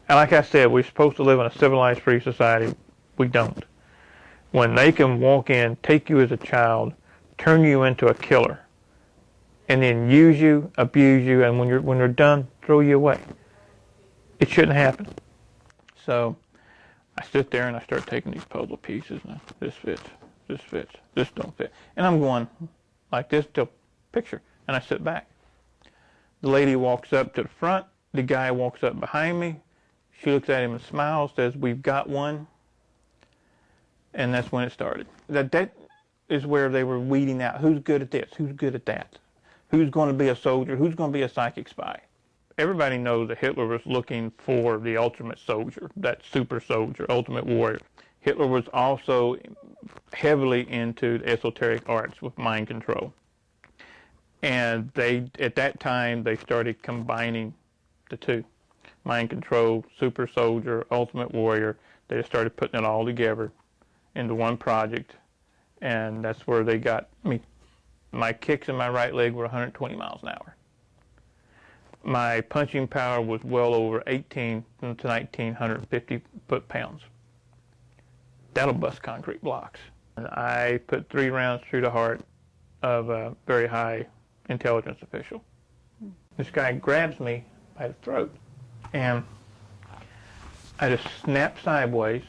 And like I said, we're supposed to live in a civilized, free society. We don't. When they can walk in, take you as a child, turn you into a killer, and then use you, abuse you, and when they're done, throw you away. It shouldn't happen. So I sit there and I start taking these puzzle pieces. And this fits, this don't fit. And I'm going like this till picture. And I sit back. The lady walks up to the front. The guy walks up behind me. She looks at him and smiles, says, "We've got one." And that's when it started. That is where they were weeding out who's good at this, who's good at that, who's going to be a soldier, who's going to be a psychic spy. Everybody knows that Hitler was looking for the ultimate soldier, that super soldier, ultimate warrior. Hitler was also heavily into esoteric arts with mind control. And at that time, they started combining the two. Mind control, super soldier, ultimate warrior. They just started putting it all together into one project, and that's where they got me. My kicks in my right leg were 120 miles an hour. My punching power was well over 18 to 1,950 foot-pounds. That'll bust concrete blocks. And I put 3 rounds through the heart of a very high intelligence official. This guy grabs me by the throat, and I just snapped sideways,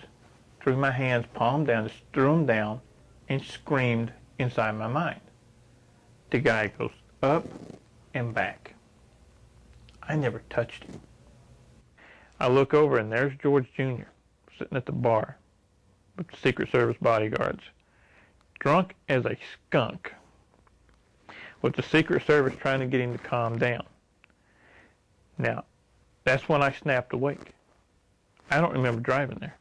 threw my hands palm down, just threw them down, and screamed inside my mind. The guy goes up and back. I never touched him. I look over, and there's George Jr. sitting at the bar with the Secret Service bodyguards, drunk as a skunk, with the Secret Service trying to get him to calm down. Now, that's when I snapped awake. I don't remember driving there.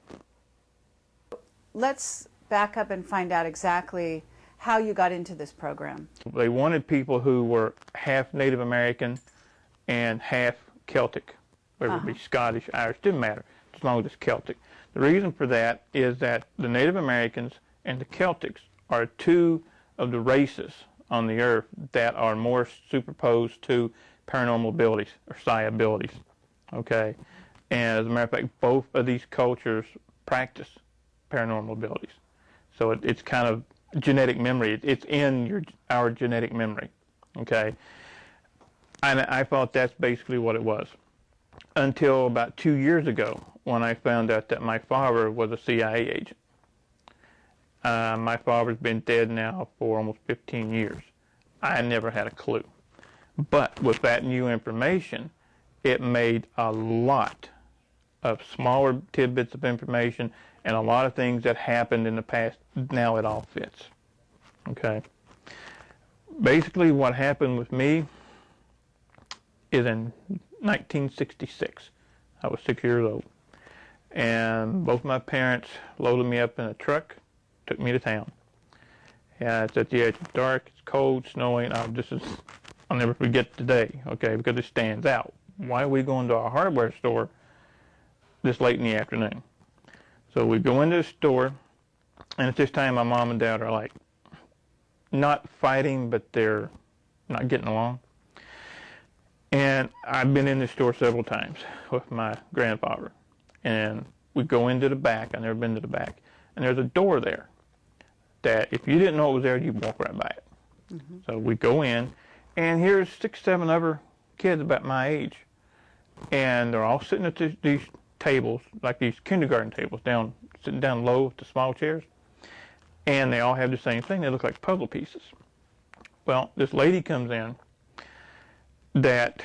Let's back up and find out exactly how you got into this program. They wanted people who were half Native American and half Celtic, whether it be Scottish, Irish, didn't matter, as long as it's Celtic. The reason for that is that the Native Americans and the Celtics are 2 of the races on the earth that are more superposed to paranormal abilities or psi abilities. Okay, and as a matter of fact, both of these cultures practice paranormal abilities. So it's kind of genetic memory. It's in our genetic memory. Okay, and I thought that's basically what it was until about 2 years ago when I found out that my father was a CIA agent. My father's been dead now for almost 15 years. I never had a clue. But with that new information, it made a lot of smaller tidbits of information and a lot of things that happened in the past. Now it all fits. Okay. Basically what happened with me is in 1966. I was 6 years old. And both my parents loaded me up in a truck, took me to town. Yeah, it's at the edge. It's dark, it's cold, snowing. I'll never forget today, okay, because it stands out. Why are we going to a hardware store this late in the afternoon? So we go into the store, and at this time my mom and dad are like not fighting, but they're not getting along. And I've been in the store several times with my grandfather. And we go into the back. I've never been to the back. And there's a door there that if you didn't know it was there, you'd walk right by it. Mm-hmm. So we go in, and here's 6, 7 other kids about my age. And they're all sitting at these tables, like these kindergarten tables, sitting down low with the small chairs. And they all have the same thing. They look like puzzle pieces. Well, this lady comes in that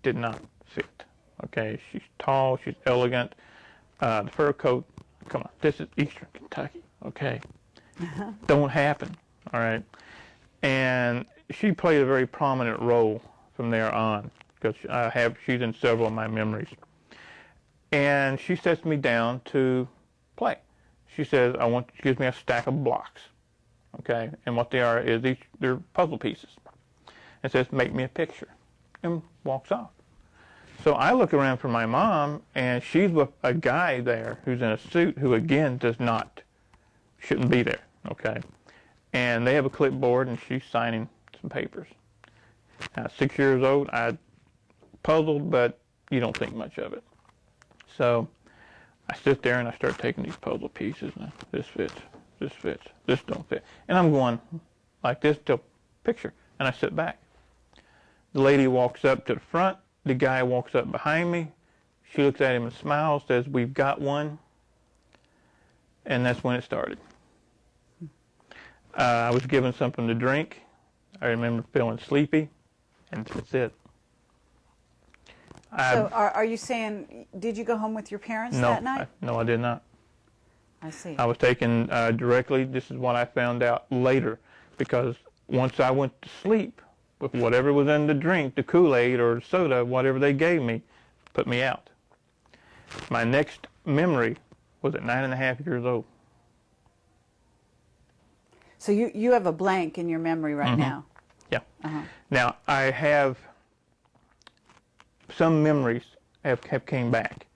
did not fit. Okay, she's tall, she's elegant. The fur coat come on, this is Eastern Kentucky, okay? Don't happen, all right? And she played a very prominent role from there on, because she's in several of my memories. And she sets me down to play. She says, she gives me a stack of blocks, okay? And what they are is they're puzzle pieces. And says, make me a picture, and walks off. So I look around for my mom, and she's with a guy there who's in a suit who, again, shouldn't be there, okay? And they have a clipboard, and she's signing some papers. 6 years old, I puzzled, but you don't think much of it. So I sit there, and I start taking these puzzle pieces, and this fits, this don't fit. And I'm going like this till picture, and I sit back. The lady walks up to the front. The guy walks up behind me. She looks at him and smiles, says, we've got one. And that's when it started. I was given something to drink. I remember feeling sleepy, and that's it. So are you saying, did you go home with your parents that night? No, I did not. I see. I was taken directly. This is what I found out later, because once I went to sleep, with whatever was in the drink, the Kool-Aid or soda, whatever they gave me, put me out. My next memory was at 9.5 years old. So you have a blank in your memory right now? Yeah. Now, I have some memories have came back,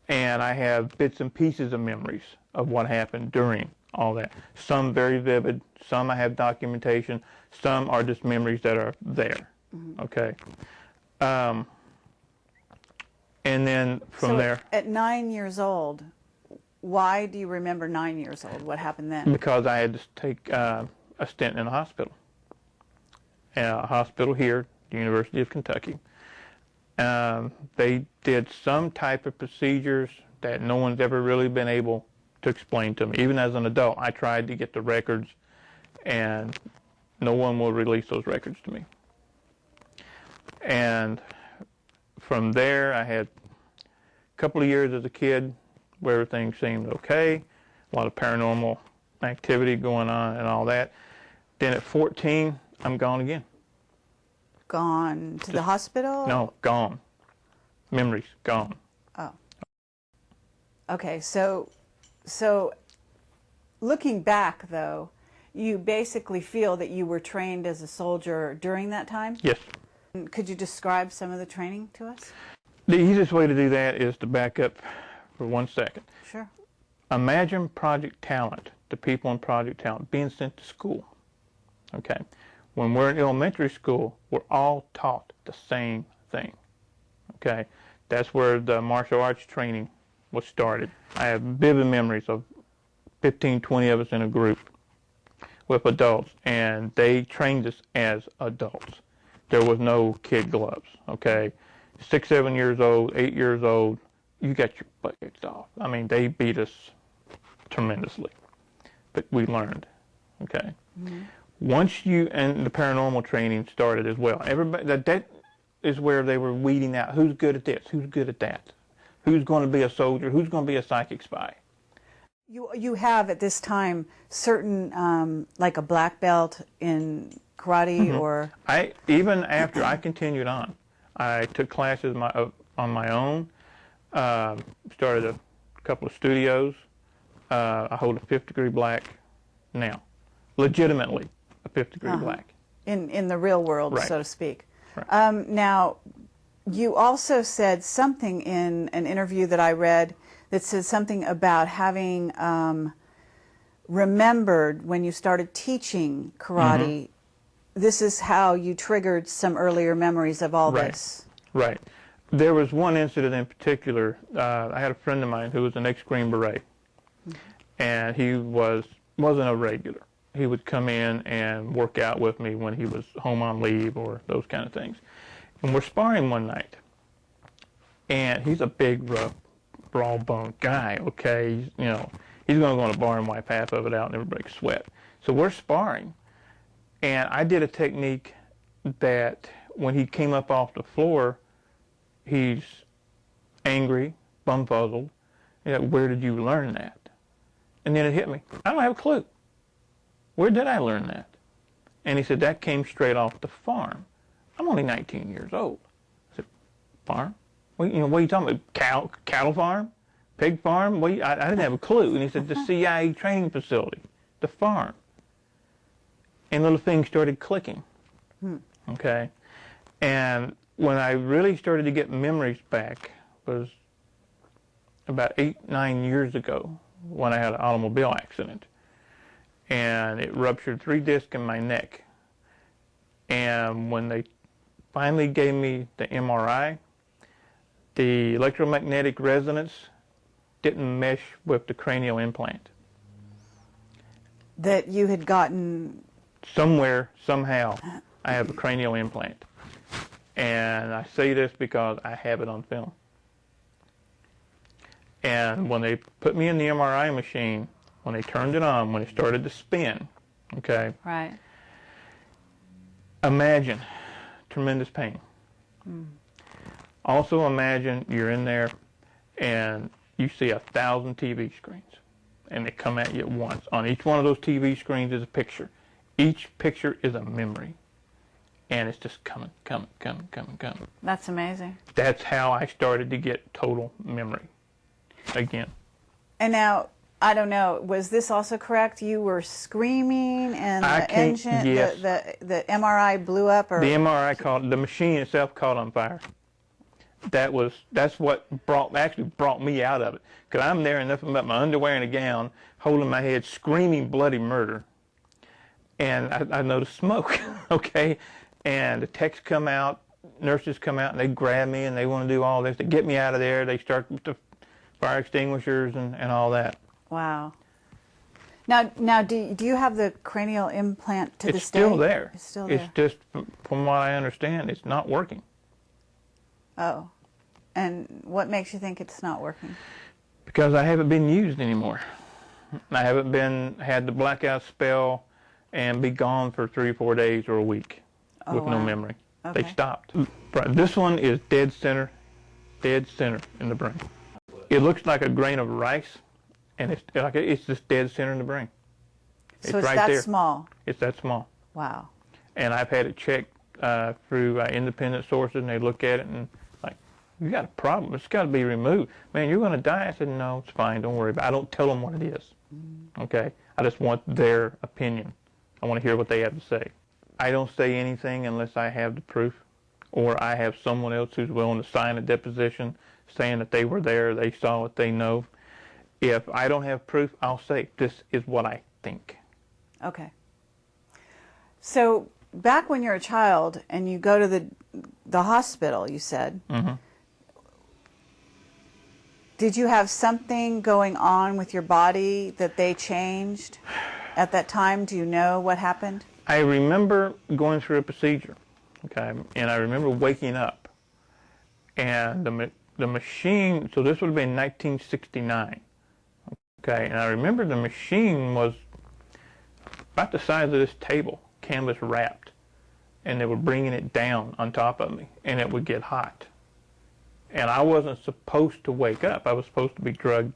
and I have bits and pieces of memories of what happened during all that. Some very vivid, some I have documentation, some are just memories that are there, okay? And then from there... At 9 years old, why do you remember 9 years old? What happened then? Because I had to take a stint in a hospital. A hospital here, the University of Kentucky. They did some type of procedures that no one's ever really been able to explain to me. Even as an adult, I tried to get the records, and no one will release those records to me. And from there, I had a couple of years as a kid where everything seemed okay, a lot of paranormal activity going on and all that. Then at 14, I'm gone again. Gone to the hospital? No, gone. Memories, gone. Oh. Okay, so looking back, though, you basically feel that you were trained as a soldier during that time? Yes. Could you describe some of the training to us? The easiest way to do that is to back up for 1 second. Sure. Imagine Project Talent, the people in Project Talent, being sent to school. Okay. When we're in elementary school, we're all taught the same thing. Okay. That's where the martial arts training was started. I have vivid memories of 15, 20 of us in a group with adults, and they trained us as adults. There was no kid gloves, okay? 6, 7 years old, 8 years old, you got your butt kicked off. I mean, they beat us tremendously, but we learned, okay? Once and the paranormal training started as well. Everybody, that is where they were weeding out who's good at this, who's good at that, who's going to be a soldier, who's going to be a psychic spy. You have at this time certain, like a black belt in karate or... Even after I continued on, I took classes on my own, started a couple of studios. I hold a 5th degree black now, legitimately a 5th degree black. In the real world, right. so to speak. Right. Now, you also said something in an interview that I read that said something about having remembered when you started teaching karate. This is how you triggered some earlier memories of all this. Right. There was one incident in particular. I had a friend of mine who was an ex-Green Beret, and he wasn't a regular. He would come in and work out with me when he was home on leave or those kind of things. And we're sparring one night, and he's a big, rough, raw-boned guy, okay? He's going to go in a bar and wipe half of it out and never break a sweat. So we're sparring, and I did a technique that when he came up off the floor, he's angry, bumfuzzled, He's like, where did you learn that? And then it hit me. I don't have a clue. Where did I learn that? And he said, that came straight off the farm. I'm only 19 years old. I said, farm? What are you talking about? Cattle farm? Pig farm? I didn't have a clue. And he said, the CIA training facility, the farm. And little things started clicking. Okay? And when I really started to get memories back was about 8-9 years ago when I had an automobile accident. And it ruptured 3 discs in my neck. And when they finally gave me the MRI, the electromagnetic resonance didn't mesh with the cranial implant. That you had gotten... Somewhere, somehow, I have a cranial implant. And I say this because I have it on film. And when they put me in the MRI machine, when they turned it on, when it started to spin, okay? Right. Imagine tremendous pain. Also imagine you're in there and you see 1,000 TV screens and they come at you at once. On each one of those TV screens is a picture. Each picture is a memory. And it's just coming. That's amazing. That's how I started to get total memory again. And now, I don't know, was this also correct? You were screaming and the engine, yes. the MRI blew up? Or? The MRI the machine itself caught on fire. That's what actually brought me out of it. Because I'm there in nothing but my underwear and a gown, holding my head, screaming bloody murder. And I noticed smoke, okay? And the techs come out, nurses come out, and they grab me and they want to do all this. They get me out of there. They start with the fire extinguishers and all that. Wow. Now, do you have the cranial implant to this day? It's still there. It's still there. It's just, from what I understand, it's not working. Oh. And what makes you think it's not working? Because I haven't been used anymore. I haven't had the blackout spell and be gone for 3 or 4 days or a week with no memory. Okay. They stopped. This one is dead center in the brain. It looks like a grain of rice, and it's just dead center in the brain. So it's right that there. Small? It's that small. Wow. And I've had it checked through independent sources, and they look at it and like, you got a problem. It's got to be removed. Man, you're going to die. I said, no, it's fine. Don't worry about it. I don't tell them what it is. Okay? I just want their opinion. I want to hear what they have to say. I don't say anything unless I have the proof, or I have someone else who's willing to sign a deposition saying that they were there, they saw it, they know. If I don't have proof, I'll say, this is what I think. Okay. So back when you're a child and you go to the hospital, you said, did you have something going on with your body that they changed at that time? Do you know what happened? I remember going through a procedure, okay, and I remember waking up, and the machine, so this would have been 1969, okay, and I remember the machine was about the size of this table, canvas wrapped, and they were bringing it down on top of me, and it would get hot. And I wasn't supposed to wake up. I was supposed to be drugged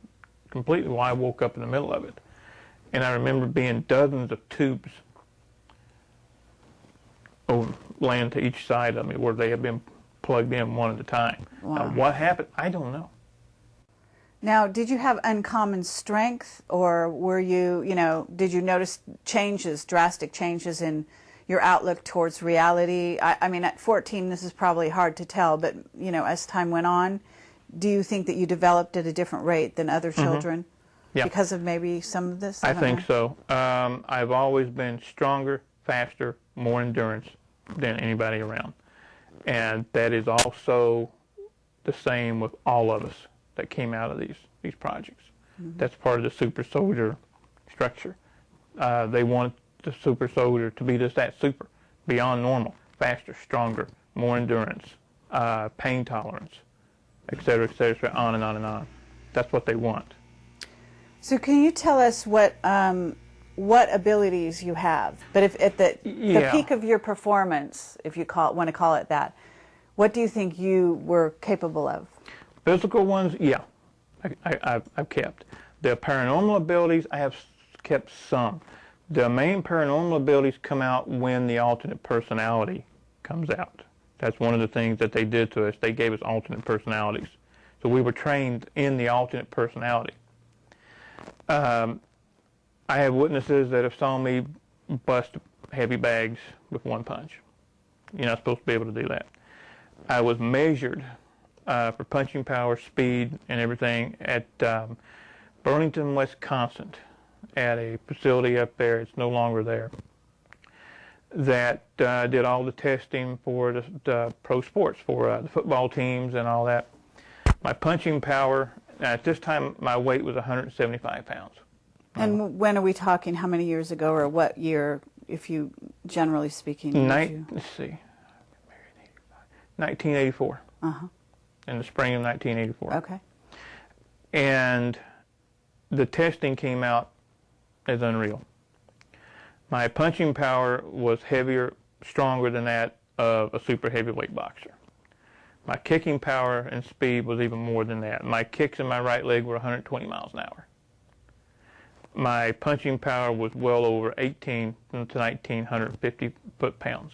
completely while I woke up in the middle of it. And I remember being dozens of tubes laying to each side of me where they had been plugged in one at a time. Wow. Now, what happened? I don't know. Now, did you have uncommon strength, or were you, did you notice drastic changes in your outlook towards reality? I mean, at 14, this is probably hard to tell, but, as time went on, do you think that you developed at a different rate than other children? Yeah. Because of maybe some of this? I think so. I've always been stronger, faster, more endurance than anybody around. And that is also the same with all of us that came out of these projects. That's part of the super soldier structure. They want the super soldier to be just that super, beyond normal, faster, stronger, more endurance, pain tolerance, et cetera, on and on and on. That's what they want. So can you tell us what abilities you have? But if at the peak of your performance, if you want to call it that, what do you think you were capable of? Physical ones, yeah. I've kept. The paranormal abilities, I have kept some. The main paranormal abilities come out when the alternate personality comes out. That's one of the things that they did to us. They gave us alternate personalities. So we were trained in the alternate personality. I have witnesses that have saw me bust heavy bags with one punch. You're not supposed to be able to do that. I was measured for punching power, speed, and everything at Burlington, Wisconsin, at a facility up there. It's no longer there. That did all the testing for the pro sports, for the football teams and all that. My punching power, at this time, my weight was 175 pounds. And when are we talking? How many years ago, or what year, if you, generally speaking? Let's see, 1984. Uh-huh. In the spring of 1984. Okay. And the testing came out as unreal. My punching power was heavier, stronger than that of a super heavyweight boxer. My kicking power and speed was even more than that. My kicks in my right leg were 120 miles an hour. My punching power was well over 18 to 1,950 foot-pounds.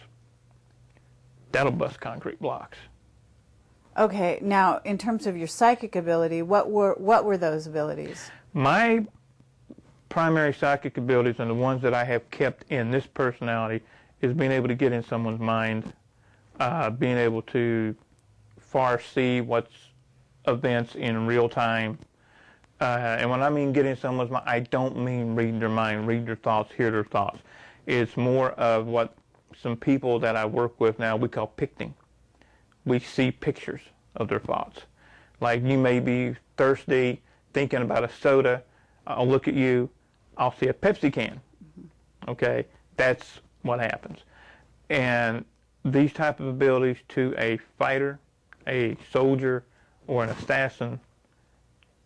That'll bust concrete blocks. Okay, now in terms of your psychic ability, what were those abilities? My primary psychic abilities, and the ones that I have kept in this personality, is being able to get in someone's mind, being able to foresee what's events in real time. And when I mean get in someone's mind, I don't mean read their mind, read their thoughts, hear their thoughts. It's more of what some people that I work with now we call picting. We see pictures of their thoughts. Like you may be thirsty, thinking about a soda. I'll look at you. I'll see a Pepsi can. Okay? That's what happens. And these type of abilities to a fighter, a soldier, or an assassin,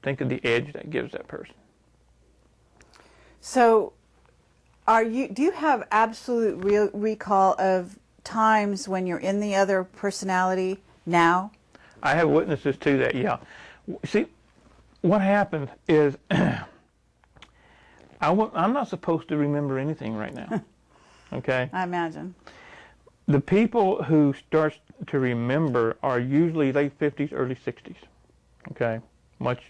think of the edge that gives that person. So, do you have absolute recall of times when you're in the other personality now? I have witnesses to that, yeah. See, what happened is I'm not supposed to remember anything right now, okay? I imagine. The people who start to remember are usually late 50s, early 60s, okay? Much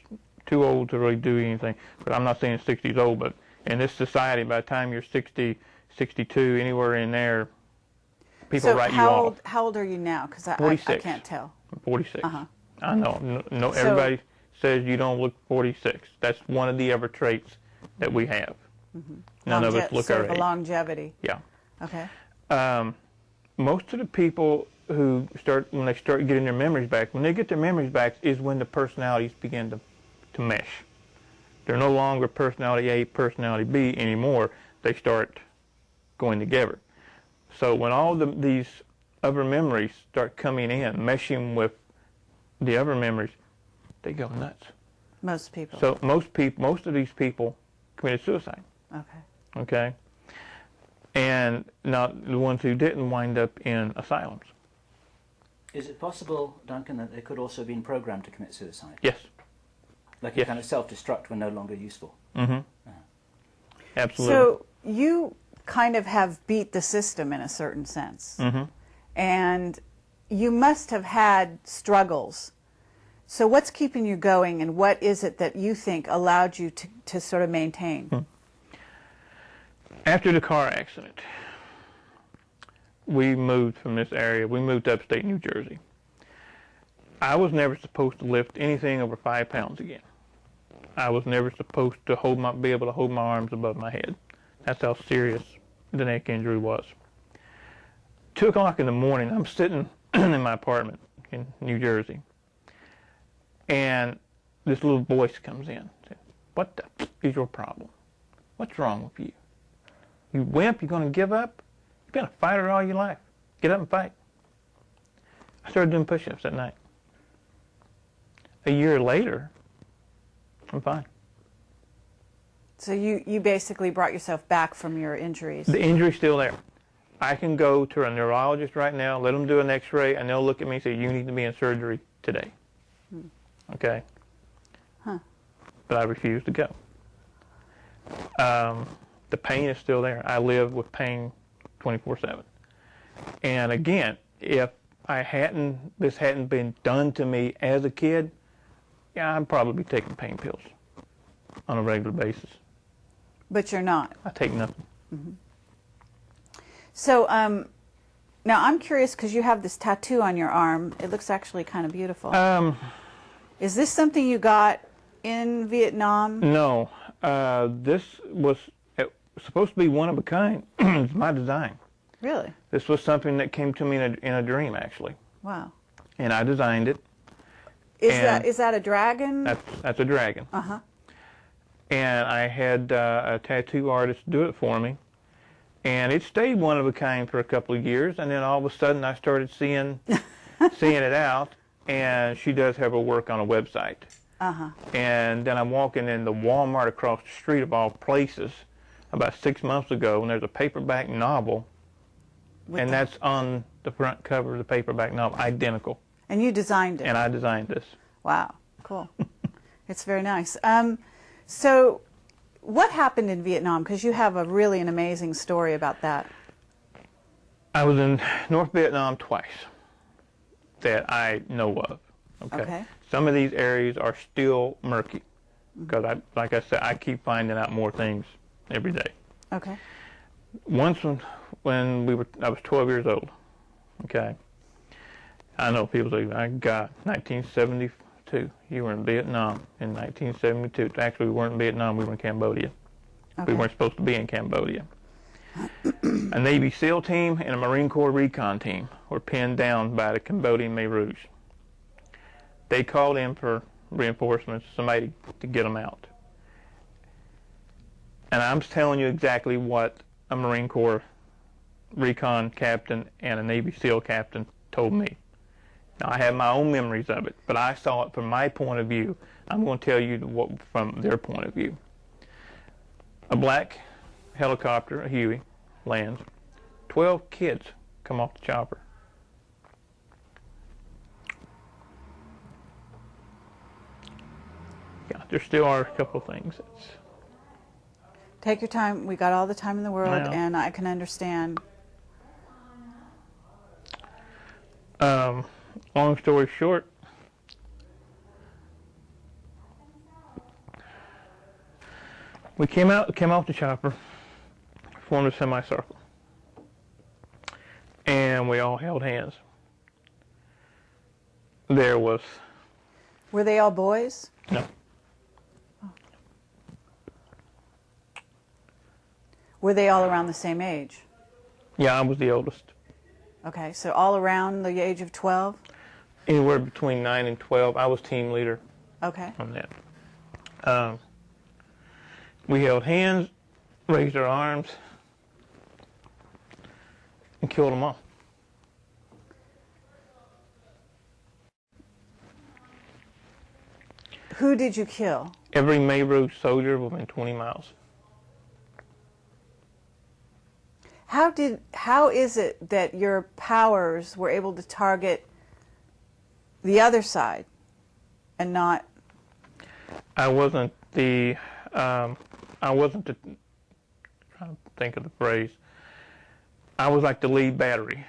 too old to really do anything. But I'm not saying 60's old, but in this society, by the time you're 60, 62, anywhere in there, people write you off. So how old are you now? Because I can't tell. I'm 46. Uh-huh. I know. No, everybody says you don't look 46. That's one of the other traits that we have. Mm-hmm. None of us look our age. Longevity. Yeah. Okay. Most of the people who when they start getting their memories back, when they get their memories back is when the personalities begin to mesh. They're no longer personality A, personality B anymore. They start going together. So when all these other memories start coming in, meshing with the other memories, they go nuts. Most people. So most of these people committed suicide. Okay. Okay? And not the ones who didn't wind up in asylums. Is it possible, Duncan, that they could also have been programmed to commit suicide? Yes. Like a kind of self-destruct when no longer useful? Mm-hmm. Uh-huh. Absolutely. So you kind of have beat the system in a certain sense. Mm-hmm. And you must have had struggles. So what's keeping you going, and what is it that you think allowed you to sort of maintain? Mm-hmm. After the car accident, we moved from this area. We moved to upstate New Jersey. I was never supposed to lift anything over 5 pounds again. I was never supposed to be able to hold my arms above my head. That's how serious the neck injury was. 2 o'clock in the morning, I'm sitting in my apartment in New Jersey, and this little voice comes in. Said, "What the is your problem? What's wrong with you? You wimp, you're going to give up? You've been a fighter all your life. Get up and fight." I started doing push-ups at night. A year later, I'm fine. So you basically brought yourself back from your injuries. The injury's still there. I can go to a neurologist right now, let them do an x-ray, and they'll look at me and say, "You need to be in surgery today." Okay? Huh. but I refuse to go. The pain is still there. I live with pain 24/7. And again, if this hadn't been done to me as a kid, yeah, I'd probably be taking pain pills on a regular basis. But you're not. I take nothing. Mm-hmm. So now I'm curious because you have this tattoo on your arm. It looks actually kind of beautiful. Is this something you got in Vietnam? No. This was supposed to be one of a kind. It's my design. Really? This was something that came to me in a dream, actually. Wow. And I designed it. Is that a dragon? That's a dragon. Uh-huh. And I had a tattoo artist do it for me. And it stayed one of a kind for a couple of years, and then all of a sudden I started seeing it out, and she does have her work on a website. Uh-huh. And then I'm walking in the Walmart across the street of all places about 6 months ago, and there's a paperback novel, and that's on the front cover of the paperback novel, identical. And you designed it? And I designed this. Wow, cool. It's very nice. So what happened in Vietnam? Because you have an amazing story about that. I was in North Vietnam twice that I know of. Okay. Some of these areas are still murky because, like I said, I keep finding out more things every day. Okay. Once when I was 12 years old. Okay. I know people say, "My God, 1972. You were in Vietnam in 1972." Actually, we weren't in Vietnam. We were in Cambodia. Okay. We weren't supposed to be in Cambodia. A Navy SEAL team and a Marine Corps recon team were pinned down by the Cambodian Khmer Rouge. They called in for reinforcements, somebody to get them out. And I'm telling you exactly what a Marine Corps recon captain and a Navy SEAL captain told me. Now, I have my own memories of it, but I saw it from my point of view. I'm going to tell you from their point of view. A black helicopter, a Huey, lands. 12 kids come off the chopper. Yeah, there still are a couple of things. Take your time. We got all the time in the world, Yeah. and I can understand. Long story short, we came off the chopper, formed a semicircle, and we all held hands. Were they all boys? No. Oh. Were they all around the same age? Yeah, I was the oldest. Okay, so all around the age of 12? Anywhere between 9 and 12. I was team leader. Okay. On that. We held hands, raised our arms, and killed them all. Who did you kill? Every Khmer Rouge soldier within 20 miles. How is it that your powers were able to target the other side and not? I wasn't the trying to think of the phrase. I was like the lead battery,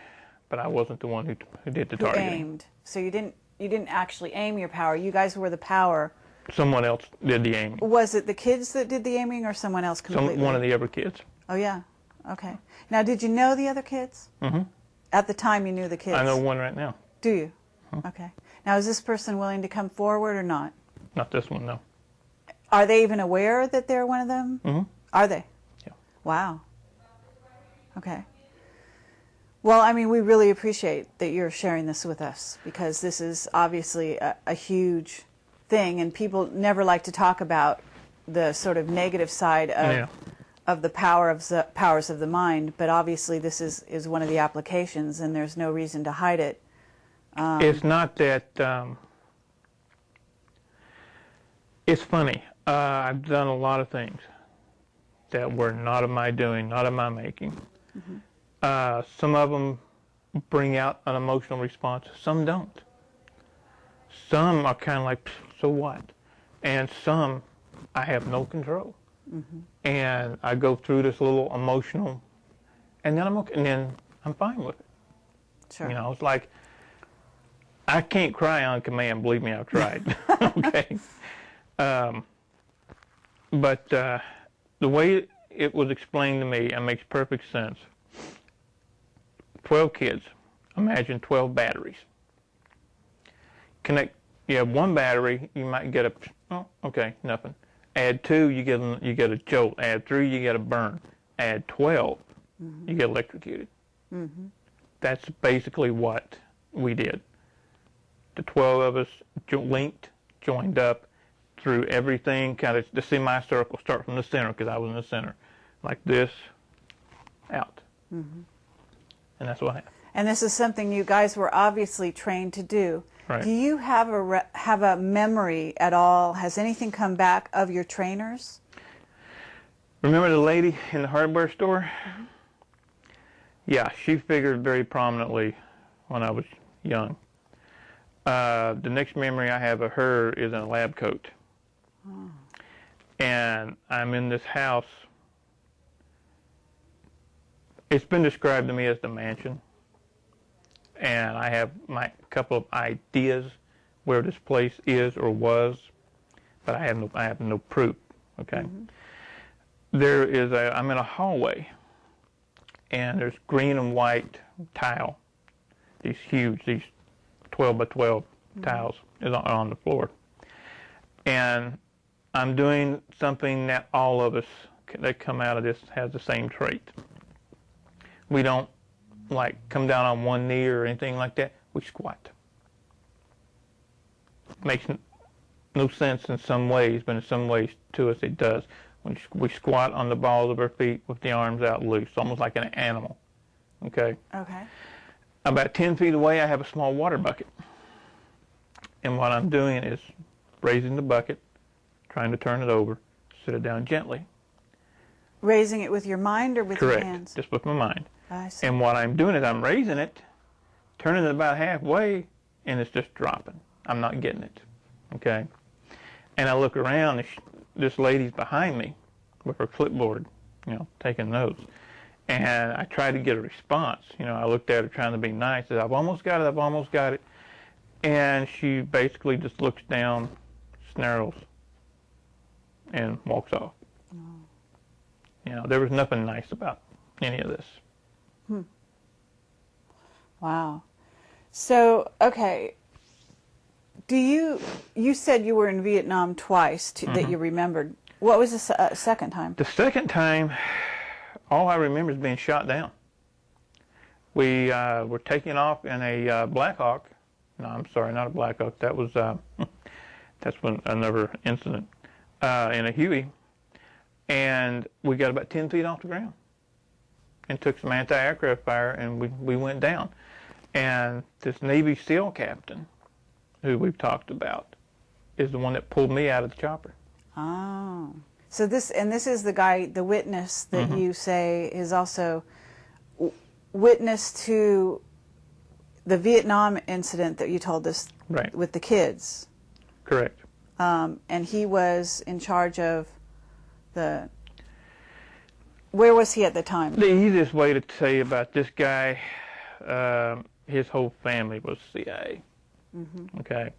but I wasn't the one who did the targeting. Aimed. So you didn't actually aim your power. You guys were the power. Someone else did the aiming. Was it the kids that did the aiming or someone else completely? One of the other kids. Oh, yeah. Okay. Now, did you know the other kids? Mm-hmm. At the time you knew the kids? I know one right now. Do you? Okay. Now, is this person willing to come forward or not? Not this one, no. Are they even aware that they're one of them? Mm-hmm. Are they? Yeah. Wow. Okay. Well, I mean, we really appreciate that you're sharing this with us because this is obviously a huge thing, and people never like to talk about the sort of negative side of the powers of the mind, but obviously this is one of the applications, and there's no reason to hide it. It's not that. It's funny. I've done a lot of things that were not of my doing, not of my making. Mm-hmm. Some of them bring out an emotional response. Some don't. Some are kind of like, so what? And some I have no control. And I go through this little emotional, and then I'm okay, and then I'm fine with it. Sure. You know, it's like, I can't cry on command. Believe me, I've tried. Okay. But the way it was explained to me, it makes perfect sense. 12 kids. Imagine 12 batteries. You have one battery, you might get nothing. Add 2, you get a jolt. Add 3, you get a burn. Add 12, you get electrocuted. That's basically what we did. The 12 of us joined up through everything, kind of the semicircle, start from the center, because I was in the center, like this, out. And that's what happened. And this is something you guys were obviously trained to do. Right. Do you have a memory at all? Has anything come back of your trainers? Remember the lady in the hardware store? Yeah, she figured very prominently when I was young. The next memory I have of her is in a lab coat. And I'm in this house. It's been described to me as the mansion. And I have my couple of ideas where this place is or was, but I have no proof. Okay. I'm in a hallway, and there's green and white tile. These 12 by 12 tiles is on the floor, and I'm doing something that all of us that come out of this has the same trait. We don't like come down on one knee or anything like that. We squat. Makes no sense in some ways, but in some ways to us it does. When we squat on the balls of our feet with the arms out loose, almost like an animal. Okay? Okay. About 10 feet away, I have a small water bucket. And what I'm doing is raising the bucket, trying to turn it over, sit it down gently. Raising it with your mind or with your hands? Correct, just with my mind. I see. And what I'm doing is I'm raising it, turning it about halfway, and it's just dropping. I'm not getting it, okay? And I look around, this lady's behind me with her clipboard, taking notes. And I tried to get a response. I looked at her trying to be nice. I said, I've almost got it. And she basically just looks down, snarls, and walks off. There was nothing nice about any of this. Wow. So, okay, you said you were in Vietnam twice that you remembered. What was the second time? The second time, all I remember is being shot down. We were taking off in a Black Hawk. No, I'm sorry, not a Black Hawk. That was that's another incident in a Huey, and we got about 10 feet off the ground, and took some anti-aircraft fire, and we went down. And this Navy SEAL captain, who we've talked about, is the one that pulled me out of the chopper. Oh. So this is the guy, the witness that you say is also witness to the Vietnam incident that you told us with the kids. Correct. And he was in charge of where was he at the time? The easiest way to tell you about this guy, his whole family was CIA. Okay.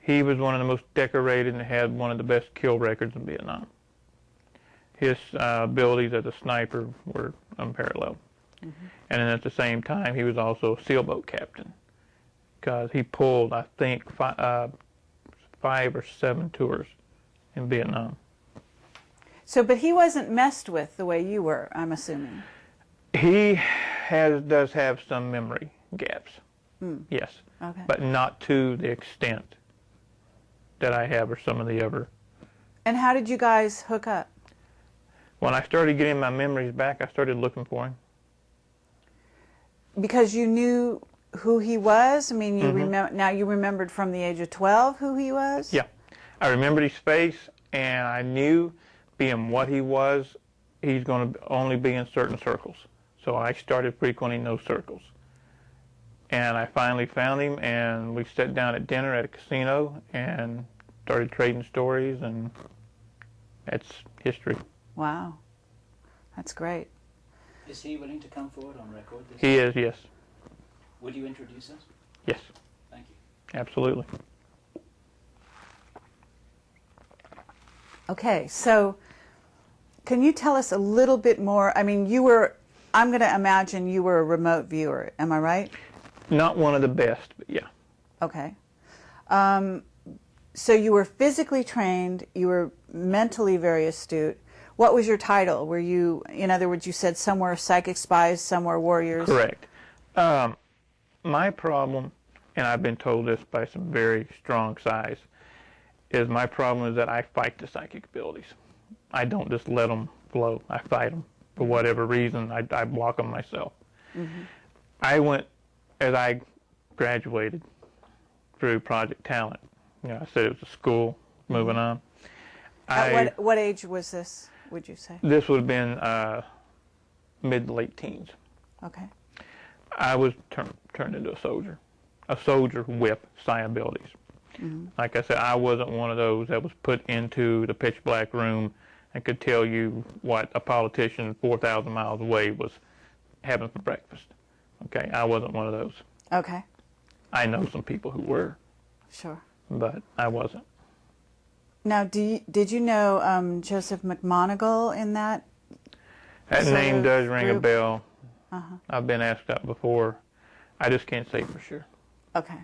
He was one of the most decorated and had one of the best kill records in Vietnam. His abilities as a sniper were unparalleled. And then at the same time, he was also a sailboat captain, because he pulled, I think, 5 or 7 tours in Vietnam. So, but he wasn't messed with the way you were, I'm assuming. He does have some memory gaps, yes, but not to the extent that I have or some of the other. And how did you guys hook up? When I started getting my memories back, I started looking for him. Because you knew who he was? I mean, now you remembered from the age of 12 who he was? Yeah. I remembered his face, and I knew, being what he was, he's going to only be in certain circles. So I started frequenting those circles. And I finally found him, and we sat down at dinner at a casino, and started trading stories, and that's history. Wow. That's great. Is he willing to come forward on record? He is, yes. Would you introduce us? Yes. Thank you. Absolutely. Okay, so can you tell us a little bit more? I mean, I'm going to imagine you were a remote viewer. Am I right? Not one of the best, but yeah. Okay. So you were physically trained, you were mentally very astute. What was your title? Were you, in other words, you said some were psychic spies, some were warriors? Correct. My problem, and I've been told this by some very strong sides, is my problem is that I fight the psychic abilities. I don't just let them flow. I fight them. For whatever reason, I block them myself. Mm-hmm. I went, as I graduated through Project Talent, I said it was a school, moving on. At what age was this, would you say? This would have been mid to late teens. Okay. I was turned into a soldier with psi abilities. Mm-hmm. Like I said, I wasn't one of those that was put into the pitch black room and could tell you what a politician 4,000 miles away was having for breakfast. Okay, I wasn't one of those. Okay. I know some people who were. Sure. But I wasn't. Now, did you know Joseph McMonigal in that? That name does ring a group? bell. Uh-huh. I've been asked that before. I just can't say for sure. Okay.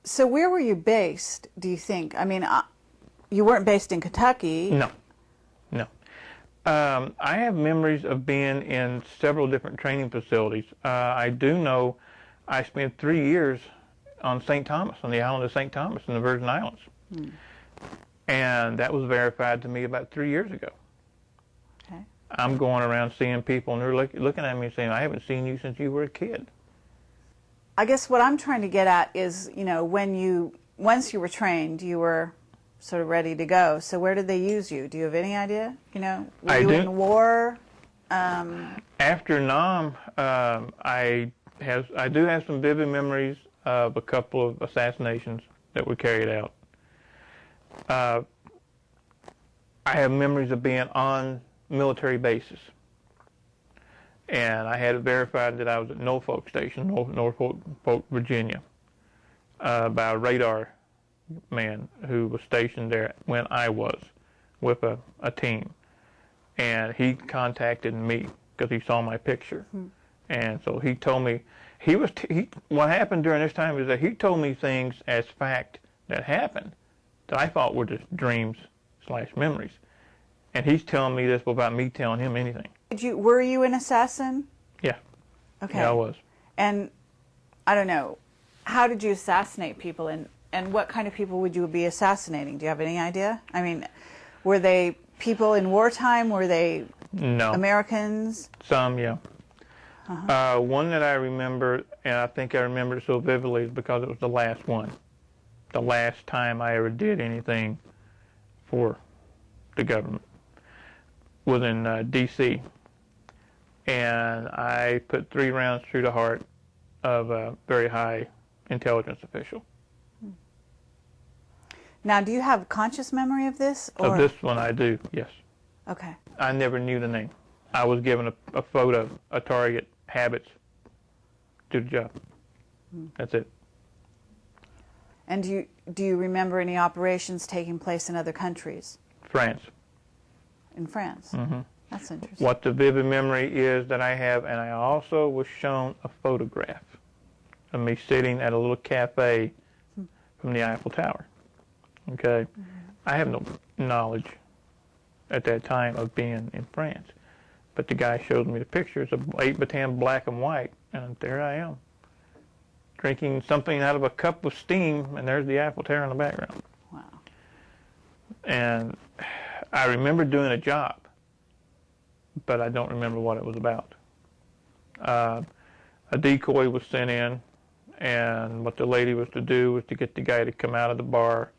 So where were you based, do you think? I mean, you weren't based in Kentucky. No. I have memories of being in several different training facilities. I do know I spent 3 years on St. Thomas, on the island of St. Thomas in the Virgin Islands. Hmm. And that was verified to me about 3 years ago. Okay. I'm going around seeing people, and they're looking at me and saying, I haven't seen you since you were a kid. I guess what I'm trying to get at is, once you were trained, you were sort of ready to go. So where did they use you? Do you have any idea? Were you in war? After Nam, I do have some vivid memories of a couple of assassinations that were carried out. I have memories of being on military bases. And I had it verified that I was at Norfolk Station, Norfolk, Virginia, by a radar man who was stationed there when I was with a team. And he contacted me because he saw my picture. Hmm. And so he told me, what happened during this time is that he told me things as fact that happened that I thought were just dreams/memories. And he's telling me this without me telling him anything. Were you an assassin? Yeah. Okay. Yeah, I was. And I don't know, how did you assassinate people, and what kind of people would you be assassinating? Do you have any idea? I mean, were they people in wartime? Were they Americans? Some, yeah. Uh-huh. One that I remember, and I think I remember it so vividly, is because it was the last one. The last time I ever did anything for the government was in D.C. And I put 3 rounds through the heart of a very high intelligence official. Now, do you have conscious memory of this? Or? Of this one, I do, yes. Okay. I never knew the name. I was given a photo, a target, habits, do the job. That's it. And do you remember any operations taking place in other countries? France. In France? Mm-hmm. That's interesting. What the vivid memory is that I have, and I also was shown a photograph of me sitting at a little cafe from the Eiffel Tower. Okay? Mm-hmm. I have no knowledge at that time of being in France. But the guy shows me the picture. It's a 8x10 black and white, and there I am, drinking something out of a cup of steam, and there's the Eiffel Tower in the background. Wow. And I remember doing a job, but I don't remember what it was about. A decoy was sent in, and what the lady was to do was to get the guy to come out of the bar,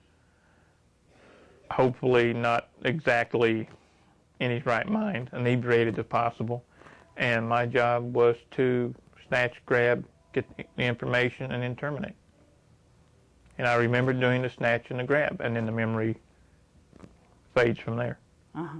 hopefully not exactly in his right mind, inebriated if possible. And my job was to snatch, grab, get the information, and then terminate. And I remember doing the snatch and the grab, and then the memory fades from there. Uh-huh.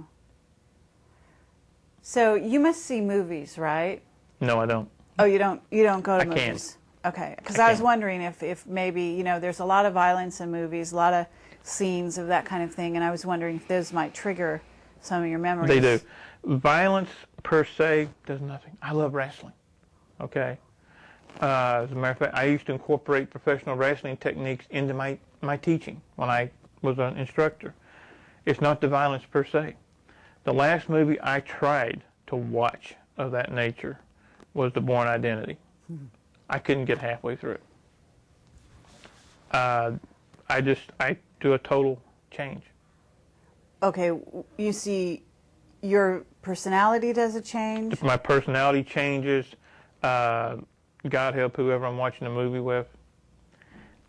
So you must see movies, right? No, I don't. Oh, you don't go to I movies? can't. Okay, because I was wondering if maybe, you know, there's a lot of violence in movies, a lot of scenes of that kind of thing, and I was wondering if those might trigger some of your memories. They do. Violence per se does nothing. I love wrestling. Okay. As a matter of fact, I used to incorporate professional wrestling techniques into my teaching when I was an instructor. It's not the violence per se. The last movie I tried to watch of that nature was The Bourne Identity. I couldn't get halfway through it. I do a total change. Okay, you see your personality does a change? My personality changes. God help whoever I'm watching a movie with.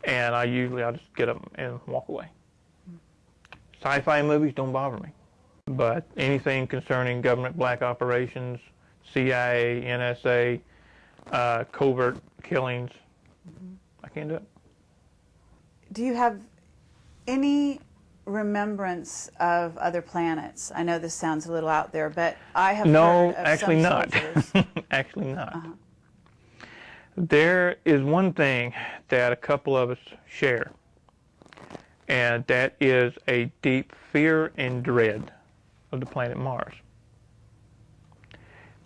And I'll just get up and walk away. Sci-fi movies don't bother me. But anything concerning government black operations, CIA, NSA, covert killings, I can't do it. Do you have any remembrance of other planets? I know this sounds a little out there, but I have heard of actually some not. soldiers. Actually not. Uh-huh. There is one thing that a couple of us share, and that is a deep fear and dread of the planet Mars.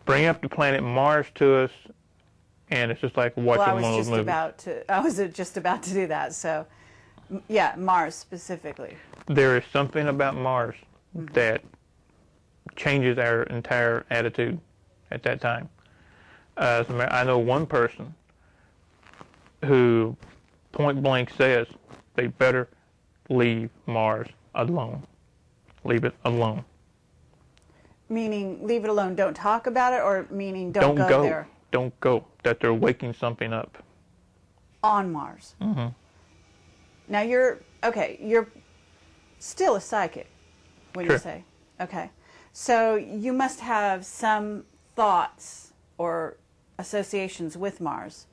Bring up the planet Mars to us, and it's just like watching one of those movies. I was just about to do that. So, yeah, Mars specifically. There is something about Mars that changes our entire attitude at that time. I know one person who point blank says they better leave Mars alone. Leave it alone. Meaning leave it alone, don't talk about it, or meaning don't go there? Don't go. That they're waking something up. On Mars. Mm-hmm. Now you're still a psychic, when Sure. you say. Okay. So you must have some thoughts or associations with Mars.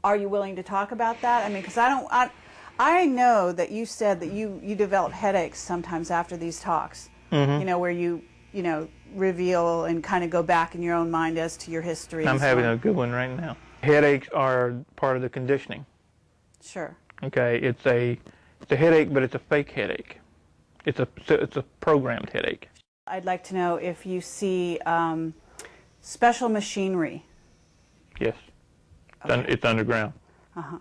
Are you willing to talk about that? I mean, because I know that you said that you develop headaches sometimes after these talks. Mm-hmm. You know, where you reveal and kind of go back in your own mind as to your history. I'm having a good one right now. Headaches are part of the conditioning. Sure. Okay, it's a headache, but it's a fake headache. It's a programmed headache. I'd like to know if you see special machinery. Yes, Okay. It's underground. Uh-huh.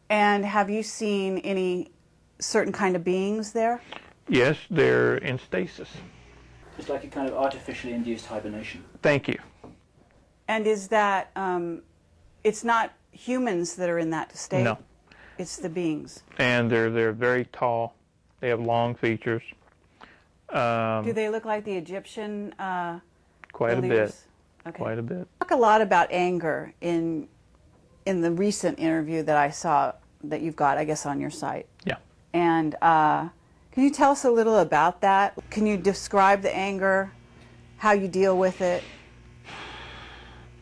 And have you seen any certain kind of beings there? Yes, they're in stasis. It's like a kind of artificially induced hibernation. Thank you. And is that, it's not humans that are in that state? No. It's the beings. And they're very tall. They have long features. Do they look like the Egyptian Quite leaders? a bit. Okay. Quite a bit. Talk a lot about anger in the recent interview that I saw that you've got, I guess, on your site. Yeah. And can you tell us a little about that? Can you describe the anger, how you deal with it?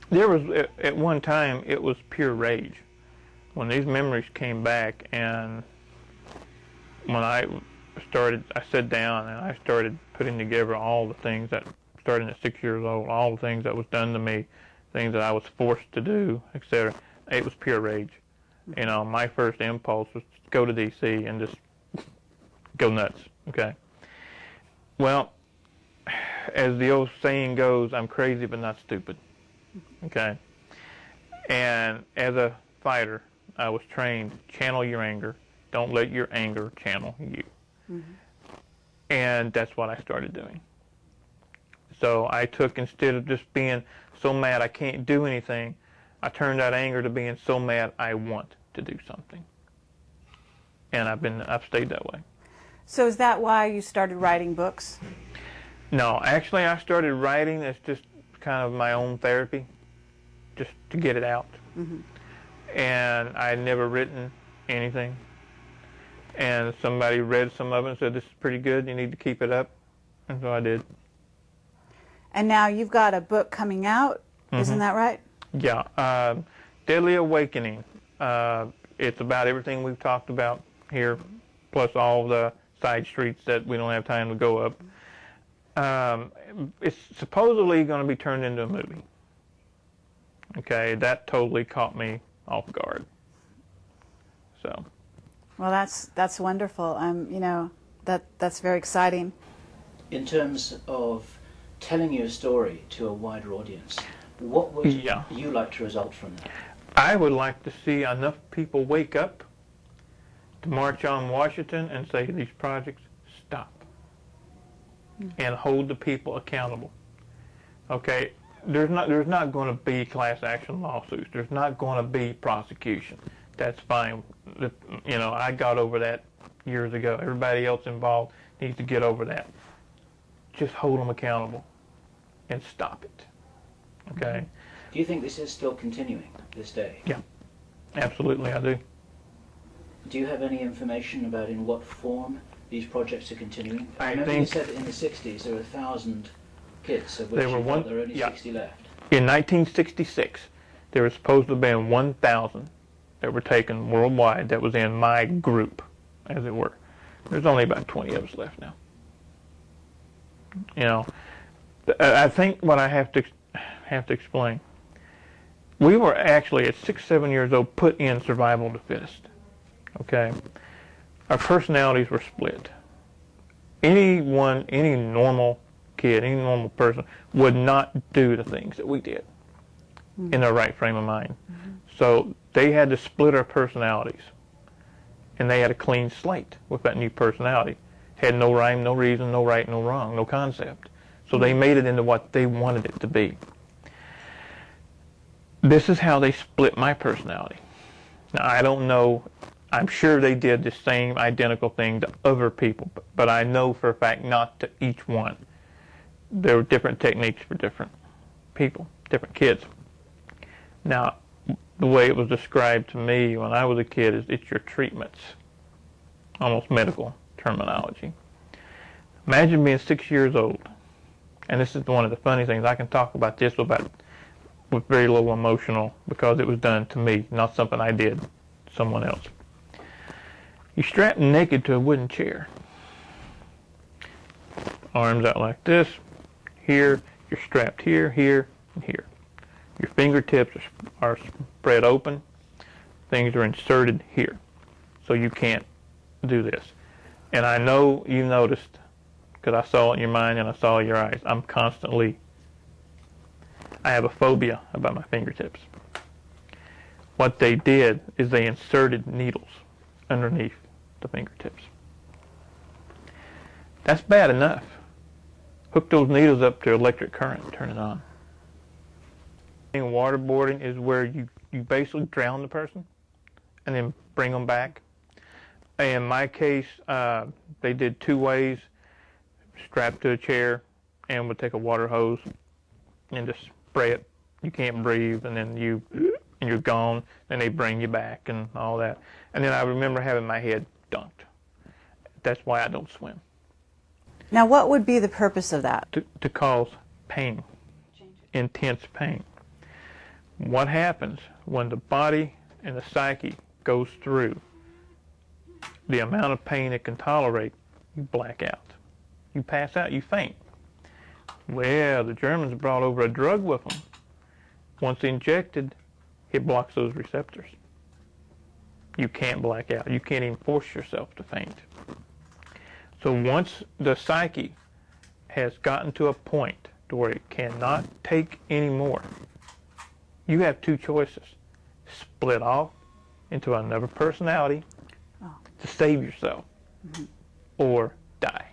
There was, at one time, it was pure rage. When these memories came back, and when I sat down and I started putting together all the things that, starting at 6 years old, all the things that was done to me, things that I was forced to do, etc. It was pure rage. You know, my first impulse was to go to D.C. and just go nuts, okay? Well, as the old saying goes, I'm crazy but not stupid, okay? And as a fighter, I was trained, channel your anger. Don't let your anger channel you. Mm-hmm. And that's what I started doing. So I took, instead of just being so mad I can't do anything, I turned that anger to being so mad I want to do something. And I've stayed that way. So is that why you started writing books? No, actually I started writing as just kind of my own therapy, just to get it out. Mm-hmm. And I had never written anything. And somebody read some of it and said, this is pretty good, you need to keep it up. And so I did. And now you've got a book coming out, isn't that right? Yeah, Deadly Awakening. It's about everything we've talked about here, plus all the side streets that we don't have time to go up. It's supposedly going to be turned into a movie. Okay, that totally caught me off guard. So. Well, that's wonderful. You know, that's very exciting. In terms of telling your story to a wider audience, what would you like to result from that? I would like to see enough people wake up to march on Washington and say these projects stop and hold the people accountable. Okay, there's not going to be class action lawsuits. There's not going to be prosecution. That's fine. You know, I got over that years ago. Everybody else involved needs to get over that. Just hold them accountable and stop it. Okay? Do you think this is still continuing this day? Yeah, absolutely I do. Do you have any information about in what form these projects are continuing? I remember think you said that in the 60s there were 1,000 kits, of which there were there are only 60 left. In 1966, there was supposed to have been 1,000 that were taken worldwide that was in my group, as it were. There's only about 20 of us left now. You know, I think what I have to explain, we were actually at 6, 7 years old put in survival of the fittest. Okay, our personalities were split. Any normal kid, any normal person would not do the things that we did in their right frame of mind. So they had to split our personalities, and they had a clean slate with that new personality. Had no rhyme, no reason, no right, no wrong, no concept. So they made it into what they wanted it to be. This is how they split my personality. Now, I don't know. I'm sure they did the same identical thing to other people, but I know for a fact not to each one. There were different techniques for different people, different kids. Now, the way it was described to me when I was a kid is it's your treatments, almost medical terminology. Imagine being 6 years old, and this is one of the funny things. I can talk about this with very little emotional because it was done to me, not something I did to someone else. You're strapped naked to a wooden chair. Arms out like this. Here, you're strapped here, here, and here. Your fingertips are spread open. Things are inserted here. So you can't do this. And I know you noticed, because I saw it in your mind and I saw it in your eyes, I have a phobia about my fingertips. What they did is they inserted needles underneath the fingertips. That's bad enough. Hook those needles up to electric current and turn it on. Waterboarding is where you basically drown the person and then bring them back. In my case, they did 2 ways: strapped to a chair and would take a water hose and just spray it. You can't breathe, and then you're gone. Then they bring you back and all that. And then I remember having my head dunked. That's why I don't swim. Now, what would be the purpose of that? To cause pain, intense pain. What happens when the body and the psyche goes through the amount of pain it can tolerate? You black out. You pass out, you faint. Well, the Germans brought over a drug with them. Once injected, it blocks those receptors. You can't black out. You can't even force yourself to faint. So once the psyche has gotten to a point to where it cannot take any more, you have 2 choices. Split off into another personality to save yourself, or die.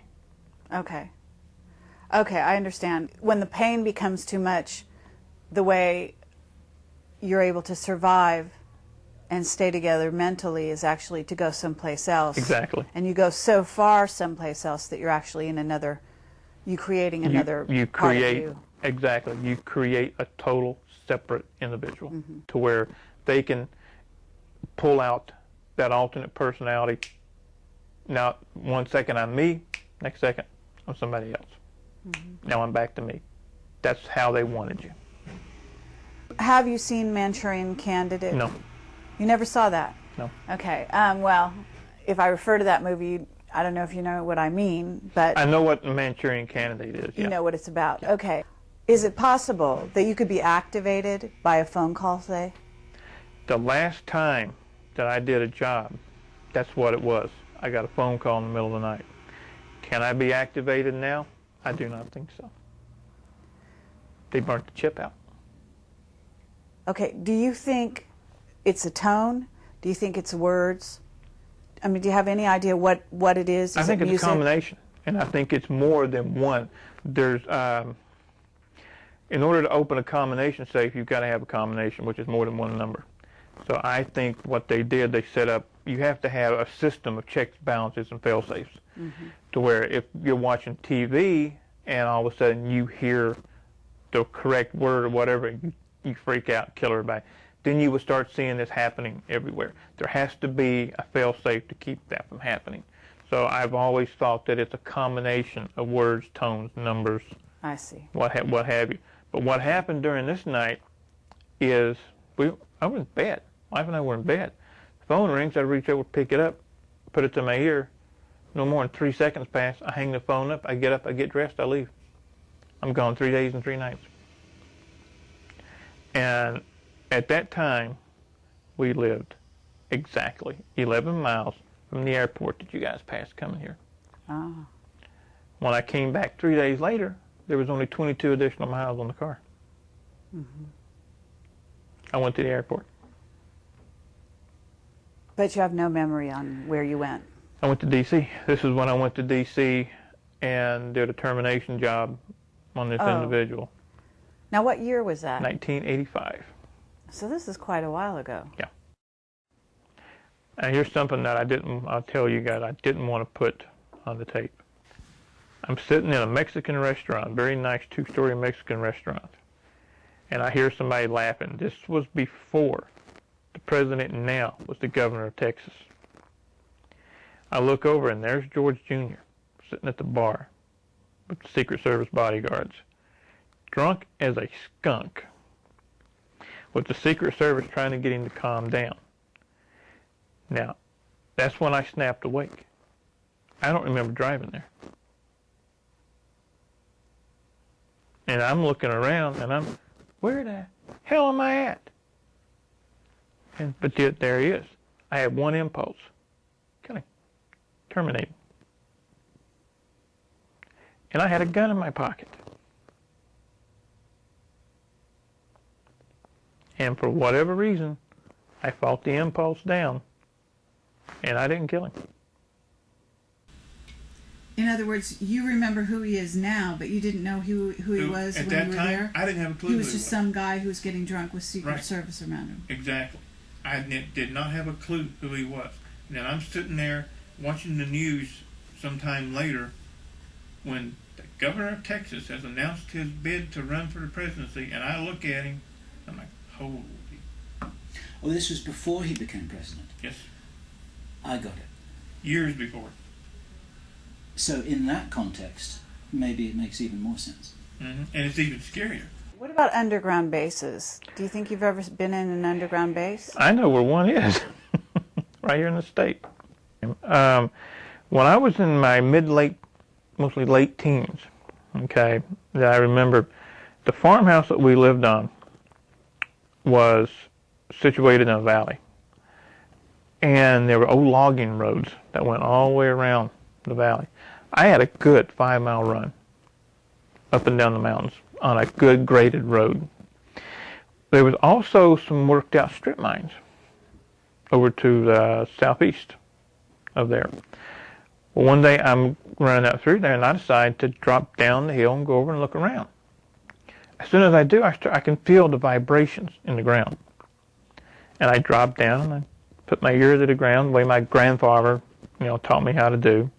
Okay. Okay, I understand. When the pain becomes too much, the way you're able to survive and stay together mentally is actually to go someplace else. Exactly. And you go so far someplace else that you're actually in another, creating another part of you. Exactly. You create a total separate individual to where they can pull out that alternate personality. Now, 1 second I'm me, next second I'm somebody else. Now I'm back to me. That's how they wanted you. Have you seen Manchurian Candidate? No. You never saw that? No. Okay. Well, if I refer to that movie, I don't know if you know what I mean, but I know what the Manchurian Candidate is. you Yeah. know what it's about. Yeah. Okay. Is it possible that you could be activated by a phone call, say? The last time that I did a job, that's what it was. I got a phone call in the middle of the night. Can I be activated now? I do not think so. They burnt the chip out. Okay. Do you think it's a tone? Do you think it's words? I mean, do you have any idea what it is? I think it it's music? a combination, and I think it's more than one. There's, in order to open a combination safe, you've got to have a combination, which is more than one number. So I think what they did, they set up, you have to have a system of checks, balances, and fail-safes, to where if you're watching TV and all of a sudden you hear the correct word or whatever, you freak out, kill everybody. Then you will start seeing this happening everywhere. There has to be a fail-safe to keep that from happening. So I've always thought that it's a combination of words, tones, numbers. I see. What have you. But what happened during this night is I was in bed. My wife and I were in bed. The phone rings. I reach over, pick it up, put it to my ear. No more than 3 seconds pass. I hang the phone up. I get up. I get dressed. I leave. I'm gone 3 days and 3 nights. And at that time, we lived exactly 11 miles from the airport that you guys passed coming here. Oh. When I came back 3 days later, there was only 22 additional miles on the car. I went to the airport. But you have no memory on where you went. I went to D.C. This is when I went to D.C. and did a termination job on this individual. Now, what year was that? 1985. So this is quite a while ago. Yeah. And here's something that I'll tell you guys, I didn't want to put on the tape. I'm sitting in a Mexican restaurant, very nice 2-story Mexican restaurant, and I hear somebody laughing. This was before the president now was the governor of Texas. I look over, and there's George Jr. sitting at the bar with the Secret Service bodyguards, drunk as a skunk, with the Secret Service trying to get him to calm down. Now, that's when I snapped awake. I don't remember driving there. And I'm looking around, and where the hell am I at? But there he is. I had one impulse. Kind of terminate him. And I had a gun in my pocket. And for whatever reason, I fought the impulse down, and I didn't kill him. In other words, you remember who he is now, but you didn't know who he was at when that you were time, there? I didn't have a clue He who was just some guy who was getting drunk with Secret Right. Service around him. Exactly. I did not have a clue who he was. And then I'm sitting there watching the news sometime later when the governor of Texas has announced his bid to run for the presidency, and I look at him, I'm like, holy. Oh, this was before he became president? Yes. I got it. Years before. So in that context, maybe it makes even more sense. And it's even scarier. What about underground bases? Do you think you've ever been in an underground base? I know where one is, right here in the state. When I was in my mostly late teens, okay, that I remember, the farmhouse that we lived on was situated in a valley. And there were old logging roads that went all the way around the valley. I had a good 5-mile run up and down the mountains on a good graded road. There was also some worked out strip mines over to the southeast of there. Well, one day I'm running out through there, and I decide to drop down the hill and go over and look around. As soon as I do, I can feel the vibrations in the ground. And I drop down and I put my ear to the ground the way my grandfather, taught me how to do.